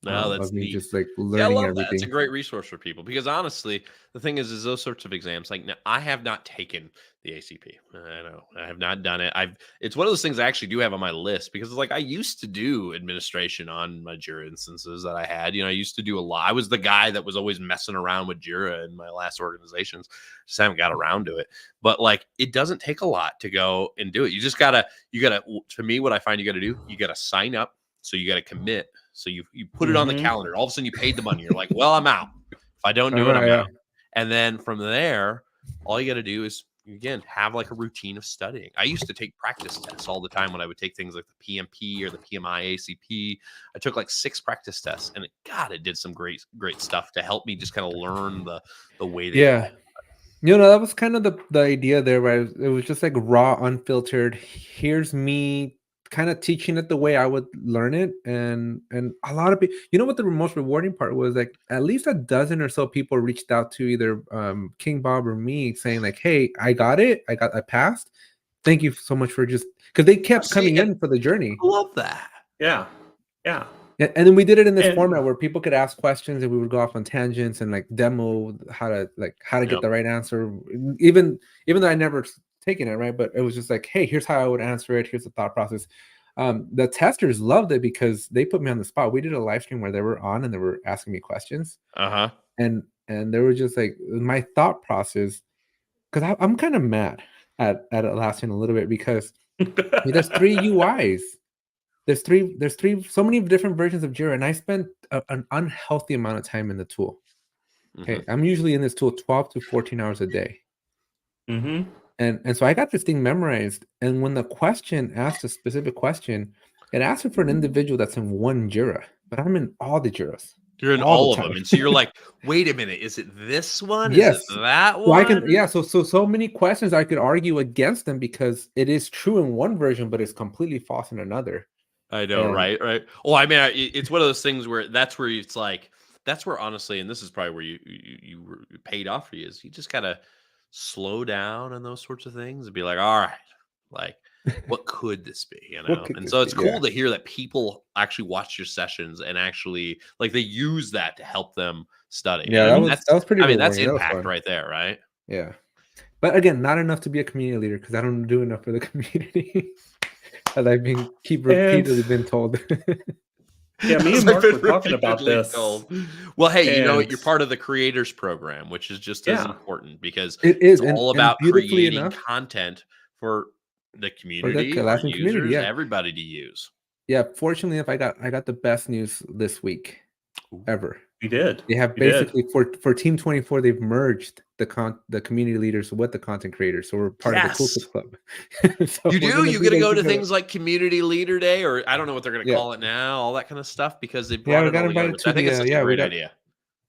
[SPEAKER 4] No, that's
[SPEAKER 3] of me
[SPEAKER 4] neat.
[SPEAKER 3] just like
[SPEAKER 4] Yeah, I
[SPEAKER 3] learning
[SPEAKER 4] love that.
[SPEAKER 3] everything.
[SPEAKER 4] It's a great resource for people because honestly, the thing is those sorts of exams. Like, now, I have not taken the ACP. I know I have not done it. It's one of those things I actually do have on my list because it's like I used to do administration on my Jira instances that I had. I used to do a lot. I was the guy that was always messing around with Jira in my last organizations. Just haven't got around to it. But like, it doesn't take a lot to go and do it. You gotta. To me, what I find you got to do, you got to sign up. So you got to commit. So you put it on the calendar. All of a sudden you paid the money. You're like, well, I'm out. If I don't do it, I'm out. And then from there, all you got to do is, again, have like a routine of studying. I used to take practice tests all the time when I would take things like the PMP or the PMI ACP. I took like 6 practice tests, and it did some great stuff to help me just kind of learn the way they
[SPEAKER 3] Yeah. That was kind of the idea there, right? It was just like raw, unfiltered. Here's me kind of teaching it the way I would learn it, and a lot of people, what the most rewarding part was, like at least a dozen or so people reached out to either King Bob or me saying like, hey, I got it, I passed, thank you so much for just, because they kept coming in for the journey.
[SPEAKER 4] I love that.
[SPEAKER 2] Yeah.
[SPEAKER 3] And then we did it in this format where people could ask questions and we would go off on tangents and like demo how to get the right answer, even though I never taken it, right? But it was just like, hey, here's how I would answer it, here's the thought process. The testers loved it because they put me on the spot. We did a live stream where they were on and they were asking me questions, and they were just like, my thought process, because I'm kind of mad at Atlassian a little bit because there's 3 UIs. There's three so many different versions of Jira, and I spent an unhealthy amount of time in the tool. Okay, I'm usually in this tool 12 to 14 hours a day. And so I got this thing memorized, and when the question asked a specific question, it asked it for an individual that's in one Jira, but I'm in all the Jiras.
[SPEAKER 4] You're in all of them, and so you're like, wait a minute, is it this one?
[SPEAKER 3] Yes.
[SPEAKER 4] Is it that one?
[SPEAKER 3] Well, I can, so many questions I could argue against them because it is true in one version, but it's completely false in another.
[SPEAKER 4] I know, right? Oh, I mean, it's one of those things where that's where it's like, that's where honestly, and this is probably where you were paid off for you, is you just gotta slow down on those sorts of things and be like, all right, like, what could this be? And so it's cool to hear that people actually watch your sessions and actually like they use that to help them study.
[SPEAKER 3] Yeah, that was pretty.
[SPEAKER 4] I mean, that's impact right there, right?
[SPEAKER 3] Yeah, but again, not enough to be a community leader because I don't do enough for the community. As I've been repeatedly been told.
[SPEAKER 2] Yeah, me and Mark were talking about this.
[SPEAKER 4] Well, hey, you know what? You're part of the creators program, which is just as important because
[SPEAKER 3] it's
[SPEAKER 4] all about creating content for the community,
[SPEAKER 3] for users,
[SPEAKER 4] community, everybody to use.
[SPEAKER 3] Yeah, fortunately, if I got the best news this week ever.
[SPEAKER 2] We did.
[SPEAKER 3] They have basically for Team 24, they've merged the community leaders with the content creators, so we're part of the Cool Kids Club.
[SPEAKER 4] So you do. You're gonna go to things like Community Leader Day, or I don't know what they're gonna call it now, all that kind of stuff, because they brought it all together. I think it's a great idea.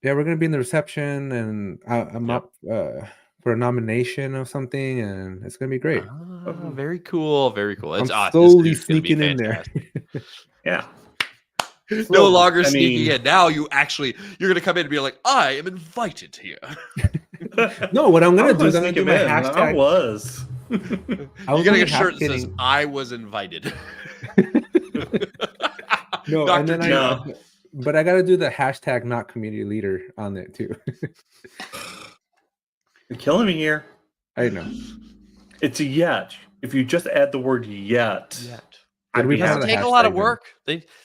[SPEAKER 3] Yeah, we're gonna be in the reception, and I'm up for a nomination of something, and it's gonna be great.
[SPEAKER 4] Very cool. Very cool. It's
[SPEAKER 3] I'm slowly sneaking in there.
[SPEAKER 2] Yeah.
[SPEAKER 4] No longer sneaking in. Now you're going to come in and be like, I am invited here.
[SPEAKER 3] No, what I'm going to do is I'm going to do my hashtag.
[SPEAKER 2] I was.
[SPEAKER 4] You're going to get a shirt that says, I was invited.
[SPEAKER 3] No, and then but I got to do the hashtag not community leader on it too.
[SPEAKER 2] You're killing me here.
[SPEAKER 3] I know.
[SPEAKER 2] It's a yet. If you just add the word yet, I'd
[SPEAKER 3] we
[SPEAKER 2] be
[SPEAKER 3] find
[SPEAKER 4] Doesn't
[SPEAKER 3] out
[SPEAKER 2] happy.
[SPEAKER 3] the
[SPEAKER 4] take a lot of
[SPEAKER 3] hashtag then?
[SPEAKER 4] work.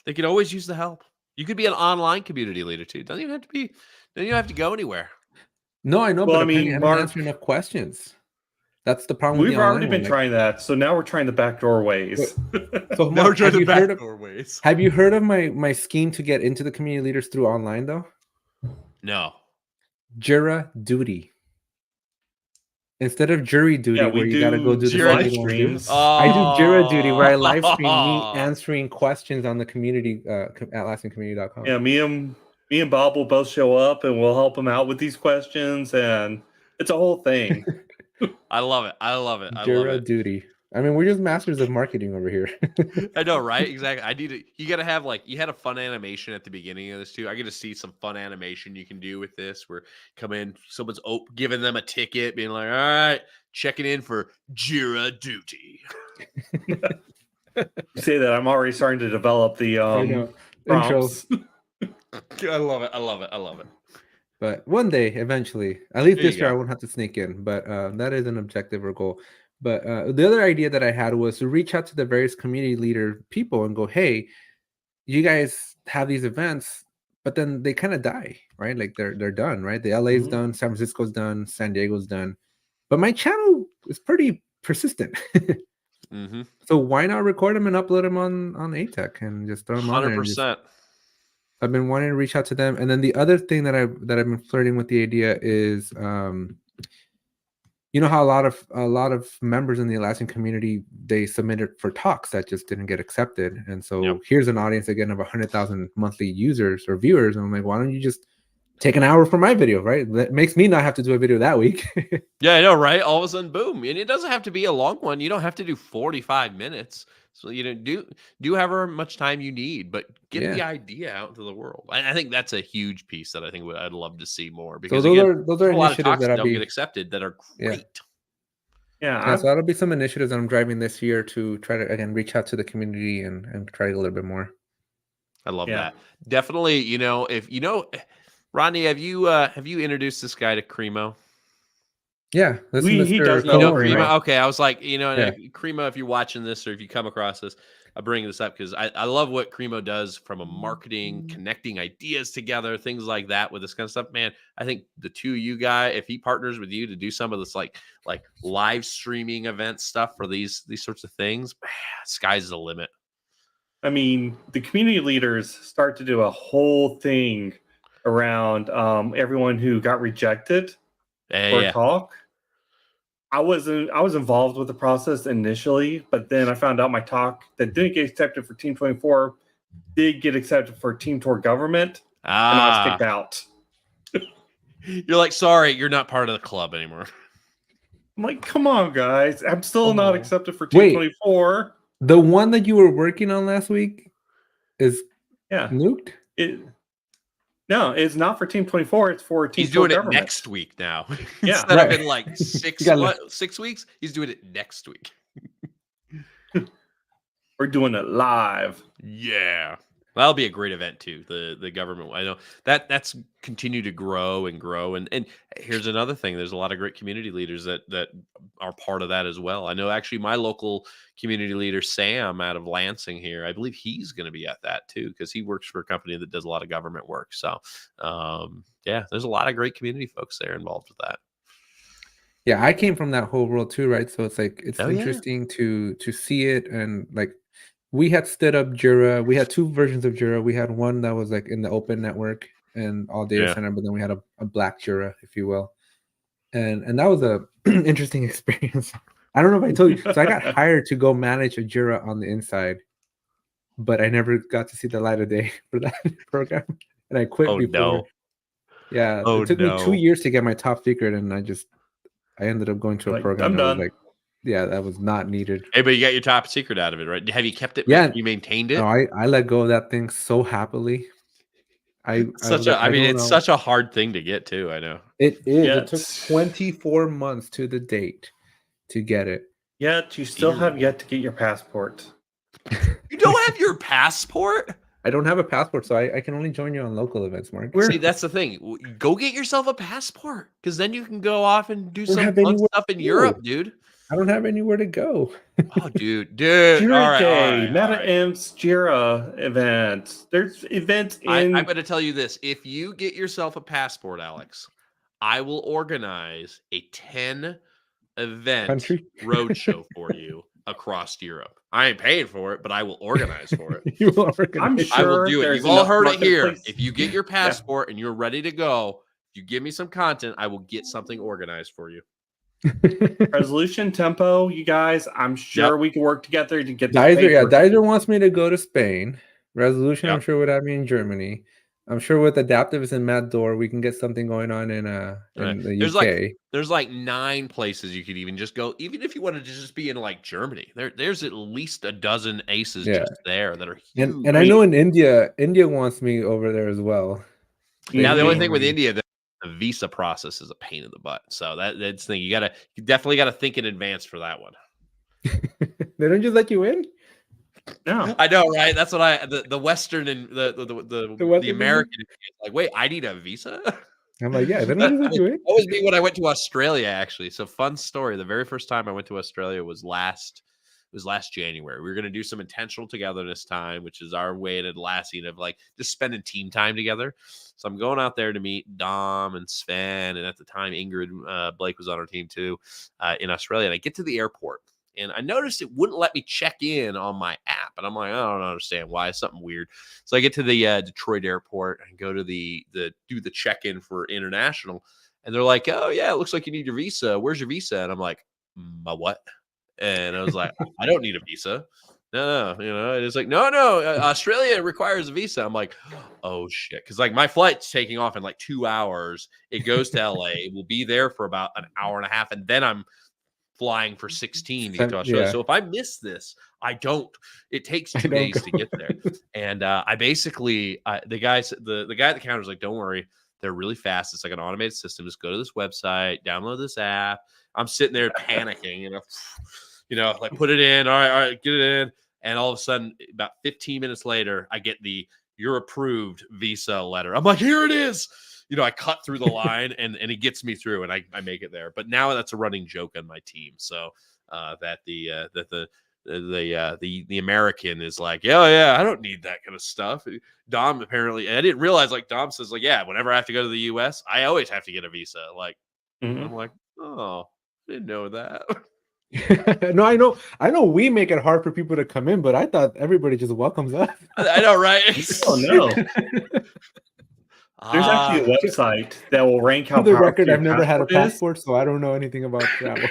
[SPEAKER 4] They could always use the help. You could be an online community leader too. Doesn't even have to be. Then you don't have to go anywhere.
[SPEAKER 3] No, I know,
[SPEAKER 2] Well,
[SPEAKER 3] but
[SPEAKER 2] I
[SPEAKER 3] apparently
[SPEAKER 2] mean,
[SPEAKER 3] I haven't
[SPEAKER 2] Mark,
[SPEAKER 3] answered enough questions. That's the problem with
[SPEAKER 2] we've
[SPEAKER 3] the
[SPEAKER 2] already
[SPEAKER 3] online
[SPEAKER 2] been
[SPEAKER 3] one.
[SPEAKER 2] trying that, so now we're trying the backdoor ways.
[SPEAKER 3] So
[SPEAKER 4] Now
[SPEAKER 3] Mark,
[SPEAKER 4] try
[SPEAKER 3] have
[SPEAKER 4] the
[SPEAKER 3] you heard of
[SPEAKER 4] backdoor ways.
[SPEAKER 3] have you heard of my scheme to get into the community leaders through online though?
[SPEAKER 4] No.
[SPEAKER 3] Jira duty. Instead of jury duty,
[SPEAKER 2] Yeah,
[SPEAKER 3] where
[SPEAKER 2] we
[SPEAKER 3] you got to go
[SPEAKER 2] do
[SPEAKER 3] do the
[SPEAKER 4] Jira
[SPEAKER 3] stuff
[SPEAKER 2] live
[SPEAKER 3] you don't want to do.
[SPEAKER 2] streams.
[SPEAKER 3] I do Jira duty where I live stream me
[SPEAKER 4] Oh.
[SPEAKER 3] answering questions on the community Atlassiancommunity.com.
[SPEAKER 2] Yeah, me and Bob will both show up and we'll help him out with these questions, and it's a whole thing.
[SPEAKER 4] I love it. I love it. I love
[SPEAKER 3] Jira
[SPEAKER 4] it.
[SPEAKER 3] duty. I mean, we're just masters of marketing over here.
[SPEAKER 4] I know, right? Exactly. I need to. You got to have you had a fun animation at the beginning of this too. I get to see some fun animation you can do with this. Where come in, someone's giving them a ticket, being like, "All right, checking in for Jira duty."
[SPEAKER 2] You say that, I'm already starting to develop the
[SPEAKER 3] I know.
[SPEAKER 2] prompts.
[SPEAKER 4] I love it. I love it. I love it.
[SPEAKER 3] But one day, eventually, at least
[SPEAKER 4] There you
[SPEAKER 3] this year, I
[SPEAKER 4] go.
[SPEAKER 3] won't have to sneak in. But that is an objective or goal. But the other idea that I had was to reach out to the various community leader people and go, hey, you guys have these events, but then they kind of die, right? Like they're done, right? The LA's
[SPEAKER 2] Mhm.
[SPEAKER 3] done, San Francisco's done, San Diego's done. But my channel is pretty persistent.
[SPEAKER 4] Mm-hmm.
[SPEAKER 3] So why not record them and upload them on ATEC and just throw them on there?
[SPEAKER 4] 100%.
[SPEAKER 3] I've been wanting to reach out to them. And then the other thing that I've been flirting with the idea is you know how a lot of members in the Atlassian community, they submitted for talks that just didn't get accepted. And so here's an audience again of 100,000 monthly users or viewers. And I'm like, why don't you just take an hour for my video, right? That makes me not have to do a video that week.
[SPEAKER 4] Yeah, I know, right? All of a sudden, boom. And it doesn't have to be a long one. You don't have to do 45 minutes. So, do however much time you need, but get the idea out into the world. I think that's a huge piece that I think I'd love to see more, because
[SPEAKER 3] So
[SPEAKER 4] again,
[SPEAKER 3] those are
[SPEAKER 4] a lot of
[SPEAKER 3] initiatives
[SPEAKER 4] talks
[SPEAKER 3] that
[SPEAKER 4] that
[SPEAKER 3] I'll
[SPEAKER 4] don't
[SPEAKER 3] be
[SPEAKER 4] get accepted that are great.
[SPEAKER 2] Yeah,
[SPEAKER 3] so that'll be some initiatives that I'm driving this year to try to again reach out to the community and try a little bit more.
[SPEAKER 4] I love that. Definitely, if Rodney, have you introduced this guy to Cremo?
[SPEAKER 3] Yeah, this is
[SPEAKER 2] he
[SPEAKER 3] Mr.
[SPEAKER 2] does know
[SPEAKER 3] Cohen,
[SPEAKER 2] Cremo.
[SPEAKER 3] right?
[SPEAKER 4] Okay, I was like,
[SPEAKER 3] Yeah.
[SPEAKER 4] Cremo, if you're watching this or if you come across this, I bring this up because I love what Cremo does from a marketing, connecting ideas together, things like that with this kind of stuff. Man, I think the two of you guys, if he partners with you to do some of this like live streaming event stuff for these sorts of things, man, sky's the limit.
[SPEAKER 2] I mean, the community leaders start to do a whole thing around everyone who got rejected for a talk. I was involved with the process initially, but then I found out my talk that didn't get accepted for Team 24 did get accepted for Team Tour Government, and I was kicked out.
[SPEAKER 4] You're like, sorry, you're not part of the club anymore.
[SPEAKER 2] I'm like, come on, guys. I'm still not accepted for Team 24.
[SPEAKER 3] The one that you were working on last week is nuked?
[SPEAKER 2] No, it's not for Team 24. It's for Team
[SPEAKER 4] He's doing
[SPEAKER 2] Government.
[SPEAKER 4] it next week now.
[SPEAKER 2] Yeah.
[SPEAKER 4] Instead of in like 6 weeks, he's doing it next week.
[SPEAKER 2] We're doing it live.
[SPEAKER 4] Yeah. That'll be a great event too. The government. I know that's continued to grow and grow. And here's another thing. There's a lot of great community leaders that are part of that as well. I know actually my local community leader, Sam, out of Lansing here, I believe he's going to be at that too, because he works for a company that does a lot of government work. So there's a lot of great community folks there involved with that.
[SPEAKER 3] Yeah, I came from that whole world too, right? So it's like it's
[SPEAKER 4] Oh,
[SPEAKER 3] interesting to see it. And like we had stood up Jira. We had two versions of Jira. We had one that was like in the open network and all data center, but then we had a black Jira, if you will. And that was a interesting experience. I don't know if I told you. So I got hired to go manage a Jira on the inside, but I never got to see the light of day for that program. And I quit before.
[SPEAKER 4] No.
[SPEAKER 3] Yeah. It took me 2 years to get my top secret, and I ended up going to a program that was like, that was not needed.
[SPEAKER 4] Hey, but you got your top secret out of it, right? Have you kept it?
[SPEAKER 3] Yeah.
[SPEAKER 4] You maintained it?
[SPEAKER 3] No, I let go of that thing so happily.
[SPEAKER 4] It's such a hard thing to get too. I know.
[SPEAKER 3] It is.
[SPEAKER 2] Yet,
[SPEAKER 3] it took 24 months to the date to get it.
[SPEAKER 2] Yet you still have yet to get your passport.
[SPEAKER 4] You don't have your passport?
[SPEAKER 3] I don't have a passport, so I can only join you on local events, Mark.
[SPEAKER 2] We're
[SPEAKER 4] See, that's the thing. Go get yourself a passport, because then you can go off and do
[SPEAKER 3] don't
[SPEAKER 4] some
[SPEAKER 3] have
[SPEAKER 4] fun
[SPEAKER 3] anywhere
[SPEAKER 4] stuff in
[SPEAKER 3] to
[SPEAKER 4] Europe,
[SPEAKER 3] go.
[SPEAKER 4] dude.
[SPEAKER 3] I don't have anywhere to go.
[SPEAKER 4] Oh, dude. All
[SPEAKER 2] Jira
[SPEAKER 4] right,
[SPEAKER 2] Day,
[SPEAKER 4] all
[SPEAKER 2] Meta
[SPEAKER 4] right.
[SPEAKER 2] Imps, Jira event. There's events
[SPEAKER 4] I'm
[SPEAKER 2] in.
[SPEAKER 4] going to tell you this. If you get yourself a passport, Alex, I will organize a 10 event
[SPEAKER 3] Country?
[SPEAKER 4] roadshow for you across Europe. I ain't paying for it, but I will organize for it.
[SPEAKER 3] You will organize.
[SPEAKER 2] I'm
[SPEAKER 4] I will
[SPEAKER 2] sure
[SPEAKER 4] do it.
[SPEAKER 2] there's
[SPEAKER 4] You've all
[SPEAKER 2] enough
[SPEAKER 4] heard it here.
[SPEAKER 2] marketplace.
[SPEAKER 4] If you get your
[SPEAKER 2] Yeah.
[SPEAKER 4] passport and you're ready to go, if you give me some content, I will get something organized for you.
[SPEAKER 2] Resolution tempo, you guys. I'm sure we can work together to get this
[SPEAKER 3] Dizer,
[SPEAKER 2] paid
[SPEAKER 3] yeah,
[SPEAKER 2] for.
[SPEAKER 3] Dizer wants me to go to Spain. Resolution, I'm
[SPEAKER 4] Yep.
[SPEAKER 3] sure would have me in Germany. I'm sure with Adaptives and Matt Door, we can get something going on in the UK.
[SPEAKER 4] There's like 9 places you could even just go, even if you wanted to just be in like Germany. There's at least a dozen aces
[SPEAKER 3] Yeah.
[SPEAKER 4] just there that are huge.
[SPEAKER 3] And I know in India wants me over there as well.
[SPEAKER 4] Now the only
[SPEAKER 2] Mhm.
[SPEAKER 4] thing with India, the visa process is a pain in the butt. So that's the thing. You definitely gotta think in advance for that one.
[SPEAKER 3] They don't just let you in?
[SPEAKER 2] No.
[SPEAKER 4] I know, right? That's what the Western and the
[SPEAKER 3] Western
[SPEAKER 4] American is like, wait, I need a visa?
[SPEAKER 3] I'm like, yeah, they don't just let you in.
[SPEAKER 4] That was me when I went to Australia, actually. So fun story. The very first time I went to Australia was last January. We were going to do some intentional togetherness time, which is our way at Atlassian of like just spending team time together. So I'm going out there to meet Dom and Sven, and at the time Ingrid Blake was on our team too, in Australia. And I get to the airport, and I noticed it wouldn't let me check in on my app, and I'm like, I don't understand why. It's something weird. So I get to the Detroit airport and go to do the check-in for international, and they're like, oh yeah, it looks like you need your visa. Where's your visa? And I'm like, my what? And I was like, I don't need a visa. No, and it's like, no, Australia requires a visa. I'm like, oh shit. Cause like my flight's taking off in like 2 hours. It goes to LA. We'll be there for about an hour and a half. And then I'm flying for 16 to get to Australia.
[SPEAKER 3] Yeah.
[SPEAKER 4] So if I miss this, it takes 2
[SPEAKER 3] don't
[SPEAKER 4] days
[SPEAKER 3] go.
[SPEAKER 4] to get there. And I basically, the guy at the counter was like, don't worry. They're really fast. It's like an automated system. Just go to this website, download this app. I'm sitting there panicking, like put it in. All right, get it in. And all of a sudden, about 15 minutes later, I get you're approved visa letter. I'm like, here it is. I cut through the line and it gets me through and I make it there. But now that's a running joke on my team. So that the American is like, yeah, I don't need that kind of stuff. Dom apparently, I didn't realize, like Dom says, like, yeah, whenever I have to go to the US, I always have to get a visa. Like, I'm like, oh, I didn't know that.
[SPEAKER 3] No, I know we make it hard for people to come in, but I thought everybody just welcomes us.
[SPEAKER 4] I know, right?
[SPEAKER 2] Oh no. There's actually a website that will rank how
[SPEAKER 3] For the
[SPEAKER 2] powerful
[SPEAKER 3] record,
[SPEAKER 2] your
[SPEAKER 3] I've never had a
[SPEAKER 2] passport is.
[SPEAKER 3] passport, so I don't know anything about travel.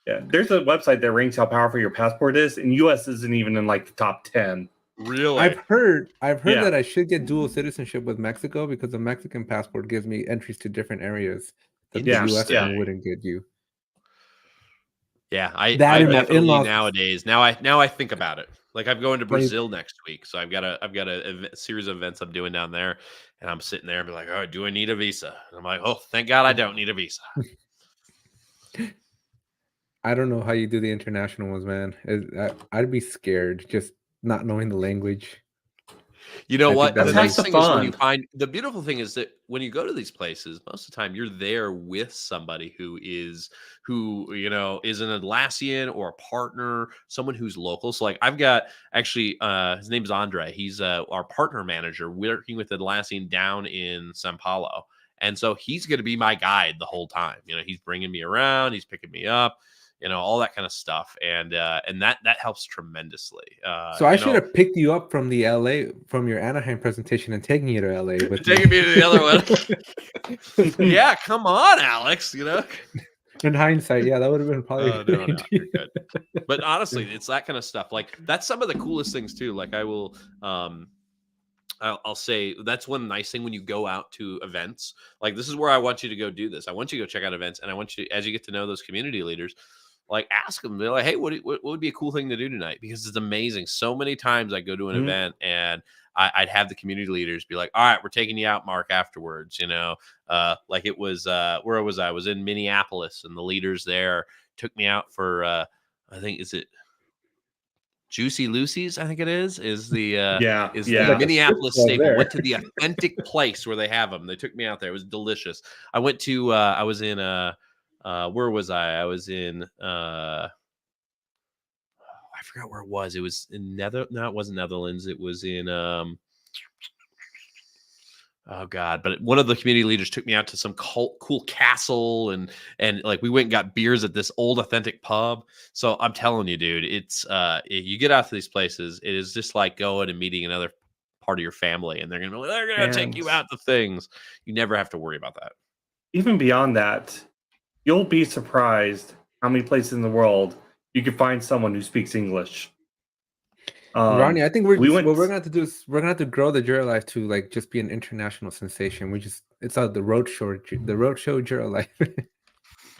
[SPEAKER 2] Yeah, there's a website that ranks how powerful your passport is, and US isn't even in like the top 10.
[SPEAKER 4] Really?
[SPEAKER 3] I've heard
[SPEAKER 2] Yeah.
[SPEAKER 3] that I should get dual citizenship with Mexico because the Mexican passport gives me entries to different areas that the US one wouldn't get you.
[SPEAKER 4] Yeah, I
[SPEAKER 3] That and my
[SPEAKER 4] definitely
[SPEAKER 3] in-laws-
[SPEAKER 4] nowadays. Now I think about it. Like I'm going to Brazil next week, so I've got a series of events I'm doing down there, and I'm sitting there and be like, oh, do I need a visa? And I'm like, oh, thank God I don't need a visa.
[SPEAKER 3] I don't know how you do the international ones, man. I'd be scared just not knowing the language.
[SPEAKER 4] You know what? The
[SPEAKER 3] That's
[SPEAKER 4] nice
[SPEAKER 2] half the
[SPEAKER 4] thing is when you
[SPEAKER 2] fun.
[SPEAKER 4] find the beautiful thing is that when you go to these places, most of the time you're there with somebody who is an Atlassian or a partner, someone who's local. So like I've got actually his name is Andre. He's our partner manager working with Atlassian down in Sao Paulo. And so he's going to be my guide the whole time. He's bringing me around, he's picking me up. All that kind of stuff, and that helps tremendously.
[SPEAKER 3] So I should have picked you up from your Anaheim presentation and taken you to LA.
[SPEAKER 4] Taking me to the other one. Yeah, come on, Alex.
[SPEAKER 3] In hindsight, yeah, that would have been probably.
[SPEAKER 4] No, you're good. But honestly, it's that kind of stuff. Like that's some of the coolest things too. Like I will, I'll say that's one nice thing when you go out to events. Like this is where I want you to go do this. I want you to go check out events, and I want you, as you get to know those community leaders, like ask them. They're like, hey, what would be a cool thing to do tonight? Because it's amazing. So many times I go to an event and I'd have the community leaders be like, all right, we're taking you out, Mark, afterwards. Like it was, where was I? I was in Minneapolis, and the leaders there took me out for, I think, is it Juicy Lucy's, I think it is the
[SPEAKER 2] Is
[SPEAKER 4] the Minneapolis staple.
[SPEAKER 3] there.
[SPEAKER 4] Went to the authentic place where they have them. They took me out there. It was delicious. I went to I was in where was I? I was in I forgot where it was. It was in no, it wasn't Netherlands. It was in oh God, but one of the community leaders took me out to some cool castle and like we went and got beers at this old authentic pub. So I'm telling you, dude, it's you get out to these places, it is just like going and meeting another part of your family, and they're gonna take you out to things. You never have to worry about that.
[SPEAKER 2] Even beyond that, you'll be surprised how many places in the world you can find someone who speaks English.
[SPEAKER 3] Rodney, I think what we're
[SPEAKER 2] went-
[SPEAKER 3] gonna have to do is we're gonna have to grow the Jira Life to like just be an international sensation. It's the roadshow Jira Life.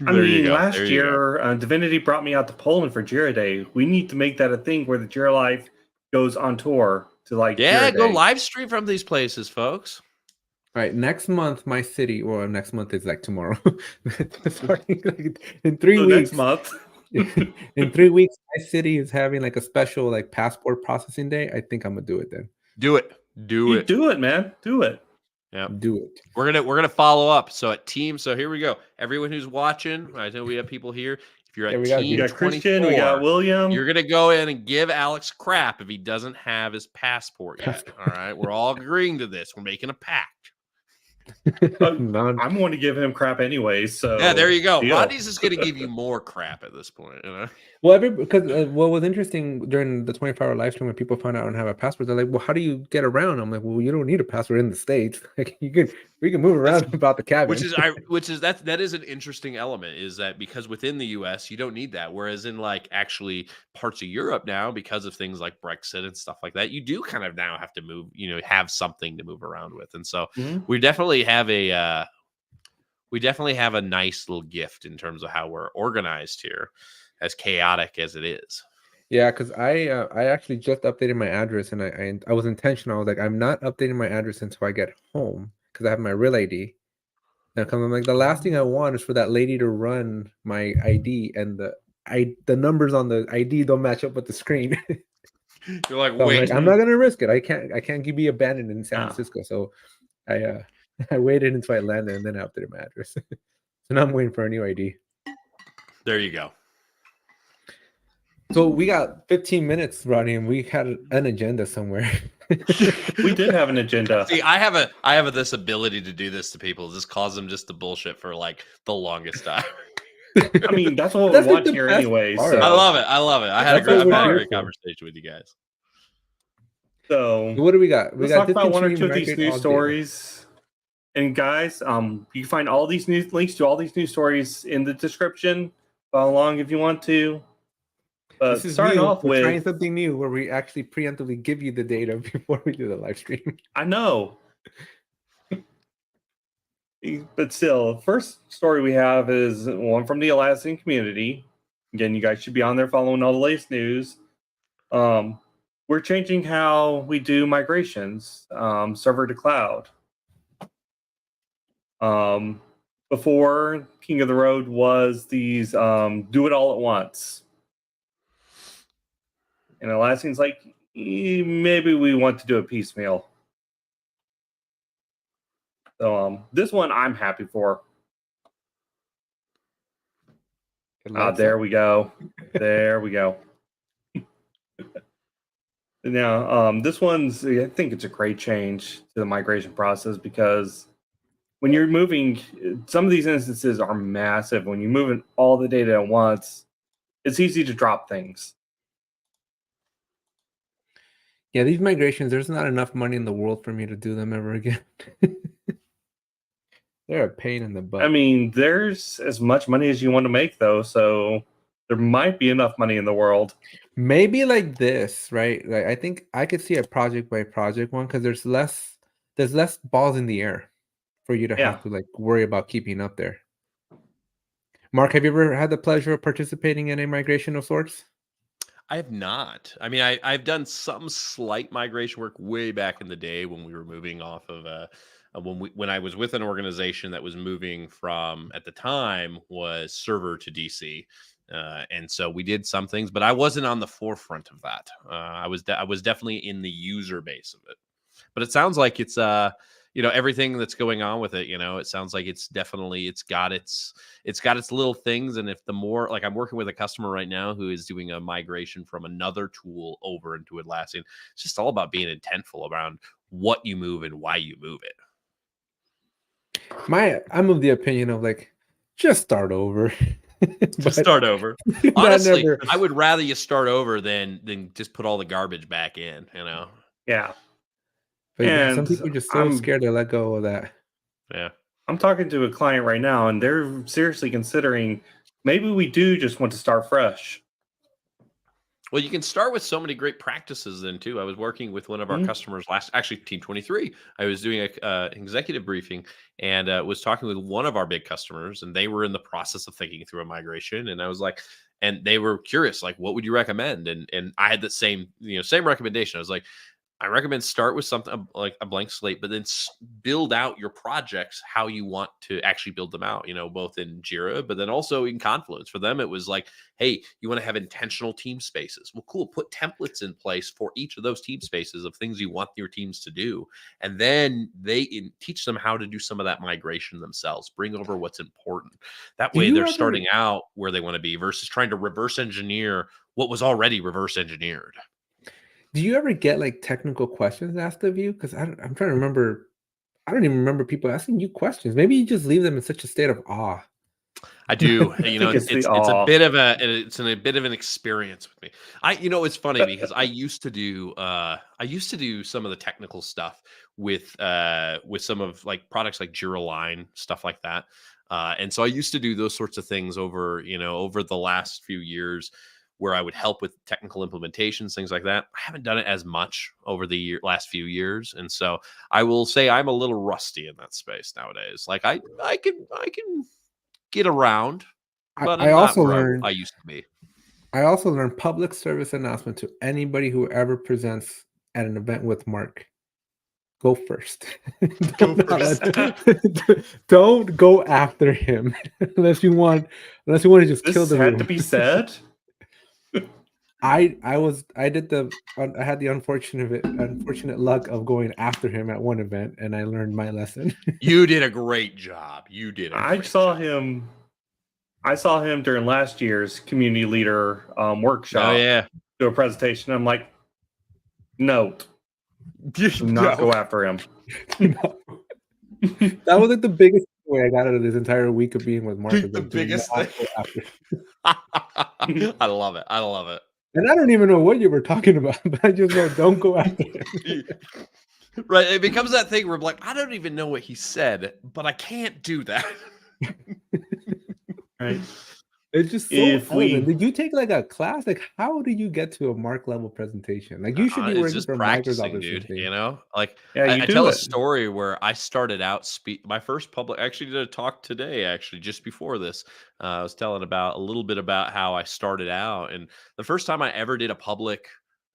[SPEAKER 2] I mean, last year, Divinity brought me out to Poland for Jira Day. We need to make that a thing where the Jira Life goes on tour to like Jira
[SPEAKER 4] go
[SPEAKER 2] Day.
[SPEAKER 4] live stream from these places, folks.
[SPEAKER 3] All right, next month, my city, or next month is like tomorrow. Starting like, in 3 weeks.
[SPEAKER 2] Next month.
[SPEAKER 3] In 3 weeks, my city is having like a special like passport processing day. I think I'm gonna do it then.
[SPEAKER 4] Do it.
[SPEAKER 2] Do it, man. Do it.
[SPEAKER 4] Yeah.
[SPEAKER 3] Do it.
[SPEAKER 4] We're gonna follow up. So at team, so here we go. Everyone who's watching, I know we have people here. If you're at
[SPEAKER 3] we
[SPEAKER 4] team
[SPEAKER 2] got Christian,
[SPEAKER 4] 24,
[SPEAKER 2] we got William.
[SPEAKER 4] you're gonna go in and give Alex crap if he doesn't have his passport yet. All right, we're all agreeing to this. We're making a pact.
[SPEAKER 2] I'm going to give him crap anyway. So
[SPEAKER 4] Yeah, there you go.
[SPEAKER 2] deal.
[SPEAKER 4] Rodney's is gonna give you more crap at this point. You know?
[SPEAKER 3] Well, because what was interesting during the 24-hour live stream when people found out I don't have a passport, they're like, "Well, how do you get around?" I'm like, "Well, you don't need a passport in the States. Like, we can move around about the cabin."
[SPEAKER 4] That is an interesting element, is that because within the U.S. you don't need that, whereas in like actually parts of Europe now, because of things like Brexit and stuff like that, you do kind of now have to move, have something to move around with, and so we definitely have a nice little gift in terms of how we're organized here, as chaotic as it is.
[SPEAKER 3] Yeah, because I actually just updated my address, and I was intentional. I was like, I'm not updating my address until I get home because I have my real ID. And I'm like, the last thing I want is for that lady to run my ID, and the numbers on the ID don't match up with the screen.
[SPEAKER 4] You're like,
[SPEAKER 3] so
[SPEAKER 4] wait,
[SPEAKER 3] I'm not gonna risk it. I can't be abandoned in San Francisco. So I waited until I landed, and then I updated my address. So now I'm waiting for a new ID.
[SPEAKER 4] There you go.
[SPEAKER 3] So we got 15 minutes, Rodney, and we had an agenda somewhere.
[SPEAKER 2] We did have an agenda.
[SPEAKER 4] See, I have this ability to do this to people, just cause them just to bullshit for like the longest time.
[SPEAKER 2] I mean, that's what we want here anyway. So.
[SPEAKER 4] I love it. I had a great conversation with you guys.
[SPEAKER 2] So
[SPEAKER 3] what do we got?
[SPEAKER 2] Let's talk about one or two of these news stories. And guys, you can find all these links to all these news stories in the description. Follow along if you want to. But starting off with
[SPEAKER 3] trying something new where we actually preemptively give you the data before we do the live stream.
[SPEAKER 2] I know. But still, first story we have is one from the Atlassian community. Again, you guys should be on there following all the latest news. We're changing how we do migrations, server to cloud. Before, King of the Road was these do it all at once. And Atlassian's like, maybe we want to do a piecemeal. So this one I'm happy for. There we go. There we go. Now, this one's, I think it's a great change to the migration process, because when you're moving, some of these instances are massive. When you're moving all the data at once, it's easy to drop things.
[SPEAKER 3] Yeah, these migrations, there's not enough money in the world for me to do them ever again. They're a pain in the butt.
[SPEAKER 2] I mean, there's as much money as you want to make, though, so there might be enough money in the world.
[SPEAKER 3] Maybe like this, right? Like I think I could see a project by project one, because there's less balls in the air for you to have to like worry about keeping up there. Mark, have you ever had the pleasure of participating in a migration of sorts?
[SPEAKER 4] I have not. I mean, I've done some slight migration work way back in the day when we were moving off of when I was with an organization that was moving from, at the time, was server to DC. And so we did some things, but I wasn't on the forefront of that. I was definitely in the user base of it. But it sounds like it's everything that's going on with it. It sounds like it's got its little things. And if the more, like, I'm working with a customer right now who is doing a migration from another tool over into Atlassian. It's just all about being intentful around what you move and why you move it.
[SPEAKER 3] I'm of the opinion of like, just start over.
[SPEAKER 4] Just start over. Honestly, I would rather you start over than just put all the garbage back in,
[SPEAKER 2] Yeah.
[SPEAKER 3] But some people are just so scared to let go of that.
[SPEAKER 4] Yeah.
[SPEAKER 2] I'm talking to a client right now, and they're seriously considering maybe we do just want to start fresh.
[SPEAKER 4] Well, you can start with so many great practices then too. I was working with one of our customers actually Team 23. I was doing an executive briefing and was talking with one of our big customers, and they were in the process of thinking through a migration. And I was like, and they were curious, like, what would you recommend? And I had the same recommendation. I was like, I recommend start with something like a blank slate, but then build out your projects how you want to actually build them out, both in Jira, but then also in Confluence. For them, it was like, hey, you want to have intentional team spaces. Well, cool. Put templates in place for each of those team spaces of things you want your teams to do. And then teach them how to do some of that migration themselves, bring over what's important. That way they're starting out where they want to be versus trying to reverse engineer what was already reverse engineered.
[SPEAKER 3] Do you ever get like technical questions asked of you? Because I'm trying to remember. I don't even remember people asking you questions. Maybe you just leave them in such a state of awe.
[SPEAKER 4] I do. It's a bit of an experience with me. It's funny because I used to do some of the technical stuff with some of like products like Jira Line, stuff like that. And so I used to do those sorts of things over the last few years, where I would help with technical implementations, things like that. I haven't done it as much over the last few years. And so I will say I'm a little rusty in that space nowadays. Like I can get around, but I also learned I used to be.
[SPEAKER 3] I also learned public service announcement to anybody who ever presents at an event with Mark. Go first. Don't go after him unless you want to just kill the room.
[SPEAKER 2] This had to be said.
[SPEAKER 3] I had the unfortunate luck of going after him at one event, and I learned my lesson.
[SPEAKER 4] You did a great job. I saw
[SPEAKER 2] him during last year's community leader workshop.
[SPEAKER 4] Oh yeah,
[SPEAKER 2] do a presentation. I'm like, no, do not go after him.
[SPEAKER 3] No. That was like the biggest way I got out of this entire week of being with Mark.
[SPEAKER 4] The biggest thing. I love it.
[SPEAKER 3] And I don't even know what you were talking about, but I just know don't go after him.
[SPEAKER 4] Right. It becomes that thing where I'm like, I don't even know what he said, but I can't do that.
[SPEAKER 2] Right.
[SPEAKER 3] It's just so relevant. Did you take like a class? Like, how do you get to a Mark level presentation? Like, you should be working
[SPEAKER 4] just
[SPEAKER 3] for
[SPEAKER 4] practicing, dude. Like, I tell a story where I started out my first public. I actually did a talk today, actually, just before this. I was telling a little bit about how I started out, and the first time I ever did a public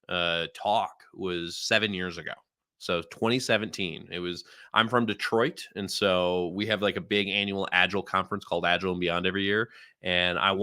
[SPEAKER 4] talk was 7 years ago. So 2017, I'm from Detroit. And so we have like a big annual Agile conference called Agile and Beyond every year. And I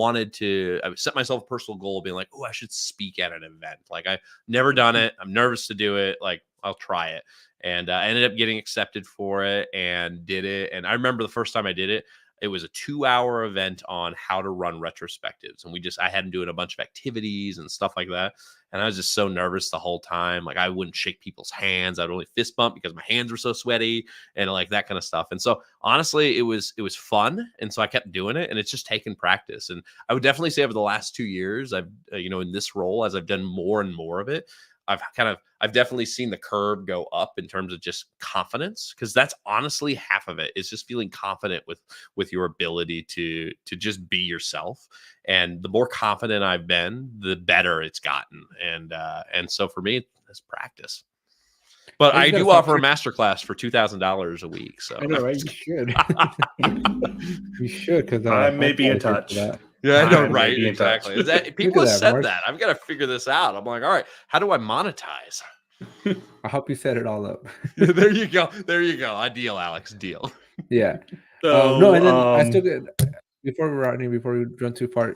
[SPEAKER 4] set myself a personal goal of being like, oh, I should speak at an event. Like, I've never done it. I'm nervous to do it. Like, I'll try it. And I ended up getting accepted for it and did it. And I remember the first time I did it, it was a 2-hour event on how to run retrospectives. And I had them doing a bunch of activities and stuff like that. And I was just so nervous the whole time. Like, I wouldn't shake people's hands. I'd only fist bump because my hands were so sweaty and like that kind of stuff. And so honestly, it was fun. And so I kept doing it, and it's just taken practice. And I would definitely say over the last 2 years, I've, in this role, as I've done more and more of it, I've definitely seen the curve go up in terms of just confidence, because that's honestly half of it, is just feeling confident with your ability to just be yourself. And the more confident I've been, the better it's gotten. And so for me, it's practice. But I do offer a masterclass for $2,000 a week. So
[SPEAKER 3] I know, right? You should. You should, because
[SPEAKER 2] I may be in touch.
[SPEAKER 4] Yeah, I know, right? Exactly. People have said that. I've got to figure this out. I'm like, all right, how do I monetize?
[SPEAKER 3] I hope you set it all up.
[SPEAKER 4] There you go. A deal, Alex. Deal.
[SPEAKER 3] Yeah. No, and then I still get, before we run too far,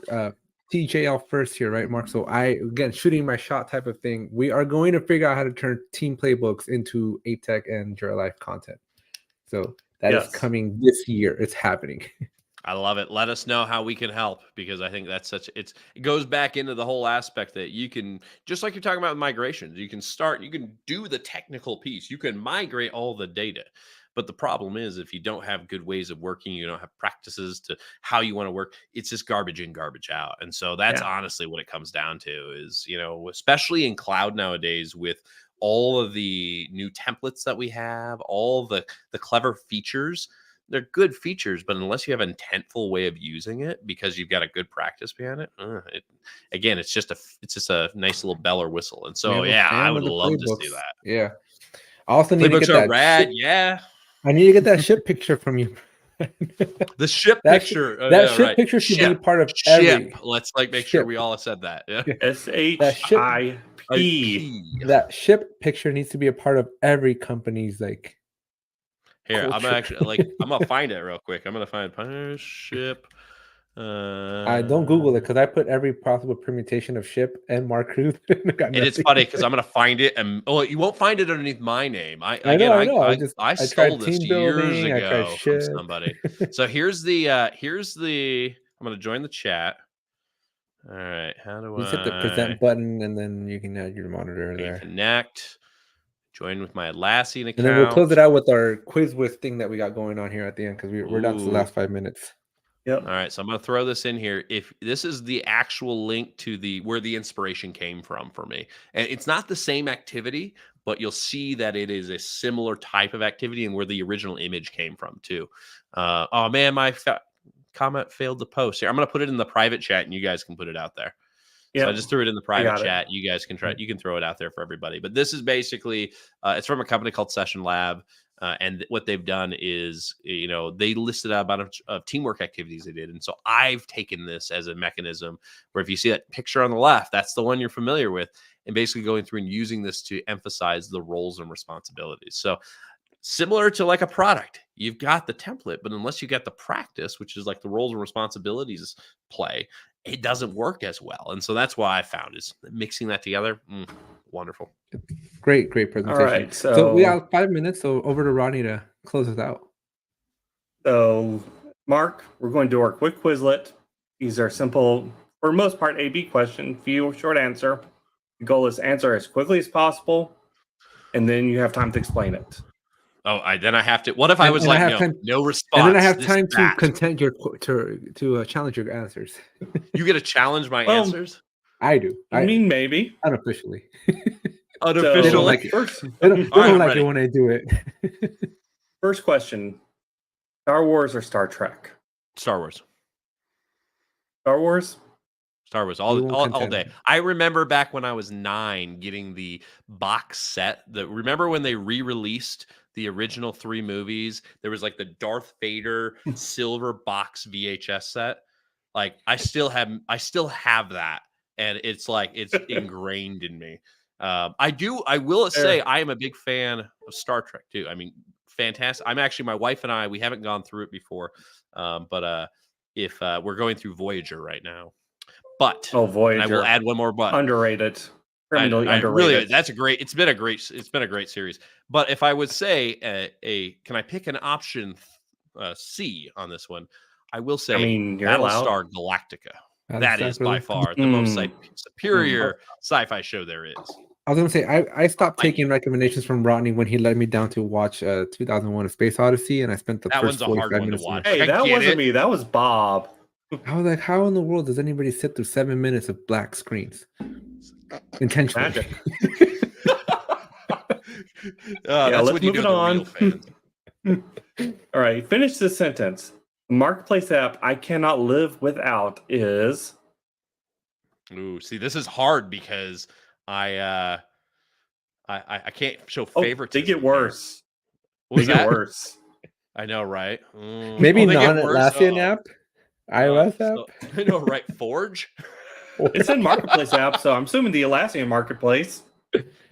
[SPEAKER 3] TJL first here, right, Mark? So again, shooting my shot type of thing. We are going to figure out how to turn team playbooks into ATEC and Jira Life content. So that is coming this year. It's happening.
[SPEAKER 4] I love it. Let us know how we can help, because I think that's it goes back into the whole aspect that you can, just like you're talking about with migrations, you can do the technical piece. You can migrate all the data. But the problem is, if you don't have good ways of working, you don't have practices to how you want to work, it's just garbage in, garbage out. And so that's honestly what it comes down to is, especially in cloud nowadays with all of the new templates that we have, all the clever features. They're good features, but unless you have an intentful way of using it, because you've got a good practice behind it, it's just a nice little bell or whistle. And so, I would love to see that.
[SPEAKER 3] Yeah. I also need to get that
[SPEAKER 4] rad.
[SPEAKER 3] I need to get that ship picture from you.
[SPEAKER 4] The ship picture.
[SPEAKER 3] That ship picture should be part of every.
[SPEAKER 4] Let's make sure we all said that. Yeah.
[SPEAKER 2] SHIP.
[SPEAKER 3] That ship picture needs to be a part of every company's
[SPEAKER 4] Here,
[SPEAKER 3] culture.
[SPEAKER 4] I'm gonna find it real quick. I'm gonna find ship.
[SPEAKER 3] I don't Google it because I put every possible permutation of ship and Mark Cruth.
[SPEAKER 4] And it's funny because I'm gonna find it, and you won't find it underneath my name. I stole this years ago from somebody. So here's the I'm gonna join the chat. All right, how do I
[SPEAKER 3] hit the present button and then you can add your monitor there.
[SPEAKER 4] Connect. Join with my Atlassian account.
[SPEAKER 3] And then we'll close it out with our quiz with thing that we got going on here at the end because we're down to the last 5 minutes.
[SPEAKER 2] Yep.
[SPEAKER 4] All right, so I'm going to throw this in here. If this is the actual link to where the inspiration came from for me, and it's not the same activity, but you'll see that it is a similar type of activity and where the original image came from too. Oh man, my comment failed to post here. I'm going to put it in the private chat, and you guys can put it out there. Yep. So I just threw it in the private chat. You guys can try. You can throw it out there for everybody. But this is basically it's from a company called Session Lab. And what they've done is, they listed out a bunch of teamwork activities they did. And so I've taken this as a mechanism where if you see that picture on the left, that's the one you're familiar with, and basically going through and using this to emphasize the roles and responsibilities. So similar to like a product, you've got the template, but unless you get the practice, which is like the roles and responsibilities play, it doesn't work as well. And so that's why I found is mixing that together. Wonderful.
[SPEAKER 3] Great presentation.
[SPEAKER 2] All right,
[SPEAKER 3] so we have 5 minutes, so over to Rodney to close us out.
[SPEAKER 2] So, Mark, we're going to do our quick Quizlet. These are simple, for the most part, A/B question, few short answer. The goal is answer as quickly as possible, and then you have time to explain it.
[SPEAKER 4] Oh, then I have to. What if I was like, no response?
[SPEAKER 3] And then I have time to content to challenge your answers.
[SPEAKER 4] You get to challenge my answers?
[SPEAKER 3] I do.
[SPEAKER 2] I mean, maybe
[SPEAKER 3] unofficially.
[SPEAKER 4] Unofficially,
[SPEAKER 3] they don't like it. They don't like it when I do it.
[SPEAKER 2] First question: Star Wars or Star Trek?
[SPEAKER 4] Star Wars.
[SPEAKER 2] Star Wars.
[SPEAKER 4] Star Wars all day. I remember back when I was 9 getting the box set. Remember when they re-released the original 3 movies? There was like the Darth Vader silver box VHS set. Like I still have that, and it's like it's ingrained in me. I will say I am a big fan of Star Trek too. I mean, fantastic. I'm actually, my wife and I, we haven't gone through it before, but if we're going through Voyager right now. But
[SPEAKER 2] Voyager,
[SPEAKER 4] I will add one more but.
[SPEAKER 2] Underrated. Underrated.
[SPEAKER 4] Really, it's been a great series. But if I would say can I pick an option C on this one? I will say Battlestar Galactica. That is by far the most superior sci-fi show there is.
[SPEAKER 3] I was going to say, I stopped taking recommendations from Rodney when he led me down to watch 2001: A Space Odyssey, and I spent the first 45 minutes.
[SPEAKER 2] Hey, that wasn't me. That was Bob.
[SPEAKER 3] I was like, how in the world does anybody sit through 7 minutes of black screens? Intentionally.
[SPEAKER 2] Let's move it on. All right, finish this sentence. Marketplace app I cannot live without is.
[SPEAKER 4] Ooh, see, this is hard because I can't show favorites.
[SPEAKER 2] They get worse.
[SPEAKER 4] They get worse. I know, right?
[SPEAKER 3] Maybe non-Atlassian app. iOS app?
[SPEAKER 4] I know, right? Forge?
[SPEAKER 2] It's in Marketplace app, so I'm assuming the Atlassian Marketplace.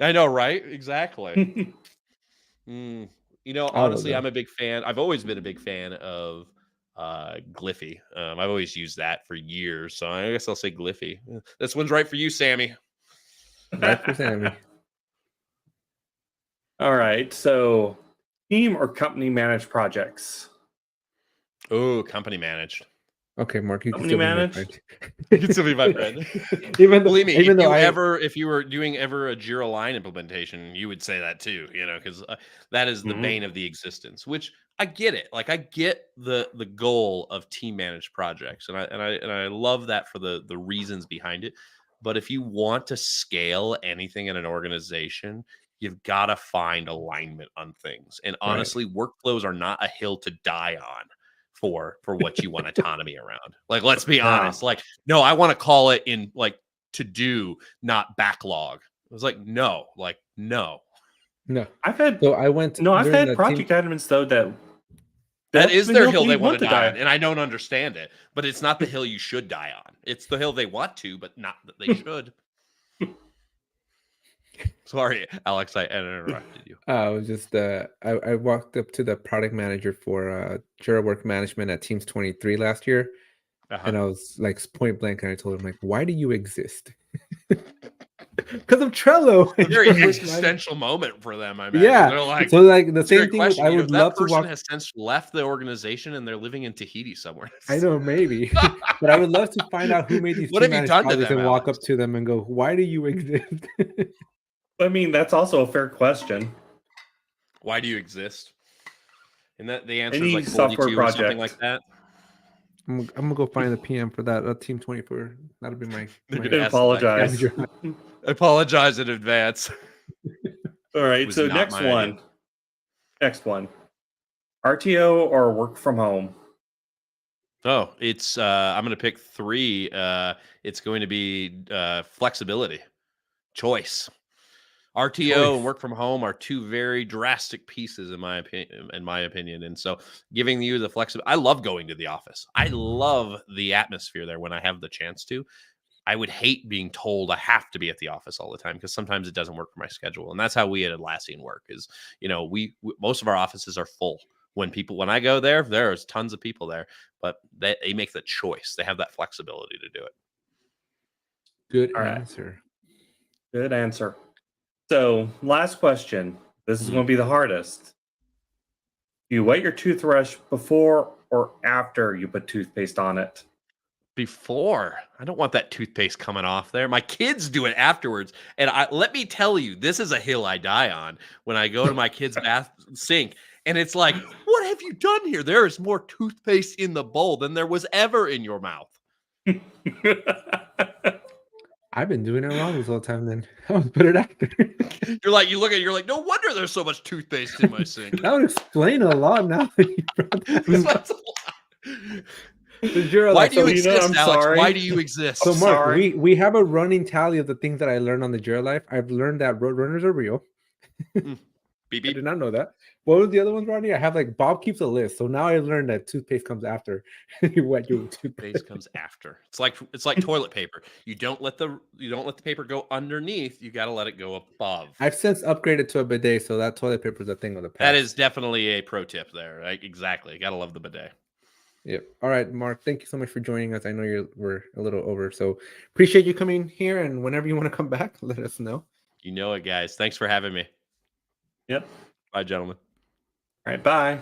[SPEAKER 4] I know, right? Exactly. Honestly, I'm a big fan. I've always been a big fan of Gliffy. I've always used that for years, so I guess I'll say Gliffy. This one's right for you, Sammy.
[SPEAKER 3] Right for Sammy.
[SPEAKER 2] All right. So, team or company managed projects?
[SPEAKER 4] Oh, company managed.
[SPEAKER 3] Okay, Mark, you can
[SPEAKER 2] Company
[SPEAKER 3] still be my
[SPEAKER 2] managed?
[SPEAKER 3] friend.
[SPEAKER 4] You can still be my friend.
[SPEAKER 3] even though,
[SPEAKER 4] Believe me,
[SPEAKER 3] even though
[SPEAKER 4] if you were doing ever a Jira Line implementation, you would say that too, because that is the
[SPEAKER 2] Mhm.
[SPEAKER 4] bane of the existence, which I get it. Like, I get the goal of team managed projects, and I love that for the reasons behind it. But if you want to scale anything in an organization, you've got to find alignment on things. And
[SPEAKER 3] Right.
[SPEAKER 4] honestly, workflows are not a hill to die on for what you want autonomy around. Like, let's be
[SPEAKER 2] Yeah.
[SPEAKER 4] honest. Like, no, I want to call it in like to do, not backlog. It was like, no.
[SPEAKER 3] no.
[SPEAKER 2] I've had
[SPEAKER 3] So I went.
[SPEAKER 2] I've
[SPEAKER 3] during
[SPEAKER 2] had
[SPEAKER 3] the
[SPEAKER 2] project admins though
[SPEAKER 4] that
[SPEAKER 2] that's
[SPEAKER 4] is
[SPEAKER 2] the
[SPEAKER 4] their hill
[SPEAKER 2] we
[SPEAKER 4] they want to die on,
[SPEAKER 2] die.
[SPEAKER 4] and I don't understand it. But it's not the hill you should die on. It's the hill they want to, but not that they should. Sorry, Alex, I interrupted you.
[SPEAKER 3] I was just I walked up to the product manager for Jira Work Management at Teams 23 last year, and I was like point blank, and I told him like, "Why do you exist?" Because of Trello.
[SPEAKER 4] A very
[SPEAKER 3] Jira Work
[SPEAKER 4] existential moment for them, I imagine.
[SPEAKER 3] Yeah.
[SPEAKER 4] They're like,
[SPEAKER 3] So like the
[SPEAKER 4] "It's a great
[SPEAKER 3] same thing. With,
[SPEAKER 4] question."
[SPEAKER 3] I
[SPEAKER 4] You know,
[SPEAKER 3] would
[SPEAKER 4] that
[SPEAKER 3] love to
[SPEAKER 4] person
[SPEAKER 3] walk.
[SPEAKER 4] has since left the organization and they're living in Tahiti somewhere.
[SPEAKER 3] I know, maybe, but I would love to find out who made these
[SPEAKER 4] What
[SPEAKER 3] team
[SPEAKER 4] have you
[SPEAKER 3] managed
[SPEAKER 4] done to
[SPEAKER 3] projects
[SPEAKER 4] them,
[SPEAKER 3] and walk
[SPEAKER 4] Alex?
[SPEAKER 3] up to them and go, "Why do you exist?"
[SPEAKER 2] I mean, that's also a fair question.
[SPEAKER 4] Why do you exist? And that the answer
[SPEAKER 2] Any
[SPEAKER 4] is like
[SPEAKER 2] software
[SPEAKER 4] 42 or something
[SPEAKER 2] project.
[SPEAKER 4] like that.
[SPEAKER 3] I'm gonna go find the PM for that Team 24. That'll be my.
[SPEAKER 4] They're
[SPEAKER 3] my
[SPEAKER 4] gonna ask
[SPEAKER 2] Apologize.
[SPEAKER 3] manager.
[SPEAKER 4] I apologize in advance.
[SPEAKER 2] All right.
[SPEAKER 4] was
[SPEAKER 2] So
[SPEAKER 4] not
[SPEAKER 2] next
[SPEAKER 4] my
[SPEAKER 2] one.
[SPEAKER 4] idea.
[SPEAKER 2] Next one. RTO or work from home?
[SPEAKER 4] Oh, it's I'm going to pick 3. It's going to be flexibility, choice. RTO and work from home are 2 very drastic pieces in my opinion. And so giving you the flexibility, I love going to the office. I love the atmosphere there when I have the chance to. I would hate being told I have to be at the office all the time because sometimes it doesn't work for my schedule. And that's how we at Atlassian work is, we most of our offices are full. When I go there's tons of people there, but they make the choice. They have that flexibility to do it.
[SPEAKER 3] Good
[SPEAKER 2] All right.
[SPEAKER 3] answer.
[SPEAKER 2] Good answer. So last question. This is going to be the hardest. Do you wet your toothbrush before or after you put toothpaste on it?
[SPEAKER 4] Before. I don't want that toothpaste coming off there. My kids do it afterwards. And let me tell you, this is a hill I die on when I go to my kids' bath sink. And it's like, what have you done here? There is more toothpaste in the bowl than there was ever in your mouth.
[SPEAKER 3] I've been doing it wrong this whole time. Then I would put it after.
[SPEAKER 4] You're like, no wonder there's so much toothpaste in my sink.
[SPEAKER 3] That would explain a lot now. That you brought that up.
[SPEAKER 4] Why do you
[SPEAKER 2] Lina,
[SPEAKER 4] exist,
[SPEAKER 2] I'm
[SPEAKER 4] Alex?
[SPEAKER 2] sorry.
[SPEAKER 4] Why do you exist?
[SPEAKER 3] So, Mark,
[SPEAKER 2] Sorry.
[SPEAKER 3] we have a running tally of the things that I learned on the Jira Life. I've learned that roadrunners are real.
[SPEAKER 4] Beep,
[SPEAKER 3] I
[SPEAKER 4] beep.
[SPEAKER 3] did not know that. What was the other ones, Rodney? I have like Bob keeps a list. So now I learned that toothpaste comes after you wet your toothpaste.
[SPEAKER 4] Toothpaste comes after. It's like toilet paper. You don't let the paper go underneath. You got to let it go above.
[SPEAKER 3] I've since upgraded to a bidet, so that toilet paper is a thing of the past.
[SPEAKER 4] That is definitely a pro tip there. Right? Exactly. Got to love the bidet.
[SPEAKER 3] Yep. All right, Mark. Thank you so much for joining us. I know we're a little over, so appreciate you coming here. And whenever you want to come back, let us know.
[SPEAKER 4] You know it, guys. Thanks for having me.
[SPEAKER 2] Yep.
[SPEAKER 4] Bye, gentlemen.
[SPEAKER 2] All right. Bye.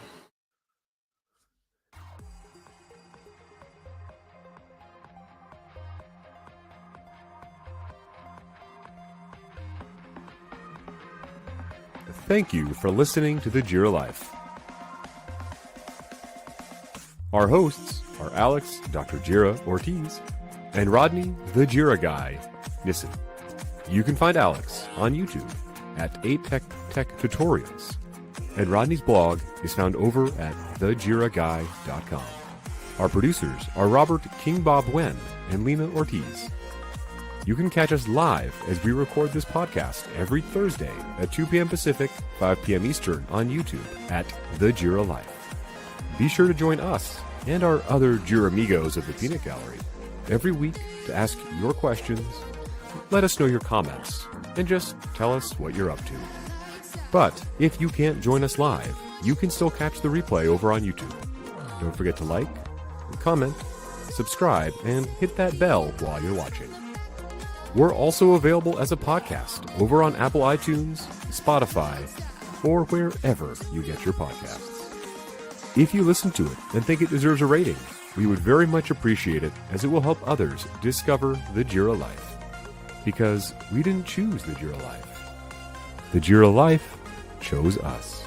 [SPEAKER 5] Thank you for listening to the Jira Life. Our hosts are Alex, Dr. Jira Ortiz, and Rodney, the Jira Guy, Nissen. You can find Alex on YouTube at ATech Tutorials, and Rodney's blog is found over at thejiraguy.com. Our producers are Robert King Bob Wen and Lina Ortiz. You can catch us live as we record this podcast every Thursday at 2 p.m. Pacific, 5 p.m. Eastern on YouTube at The Jira Life. Be sure to join us and our other Jira amigos of the Peanut Gallery every week to ask your questions, let us know your comments, and just tell us what you're up to. But if you can't join us live, you can still catch the replay over on YouTube. Don't forget to like, comment, subscribe, and hit that bell while you're watching. We're also available as a podcast over on Apple iTunes, Spotify, or wherever you get your podcasts. If you listen to it and think it deserves a rating, we would very much appreciate it, as it will help others discover the Jira Life. Because we didn't choose the Jira Life. The Jira Life chose us.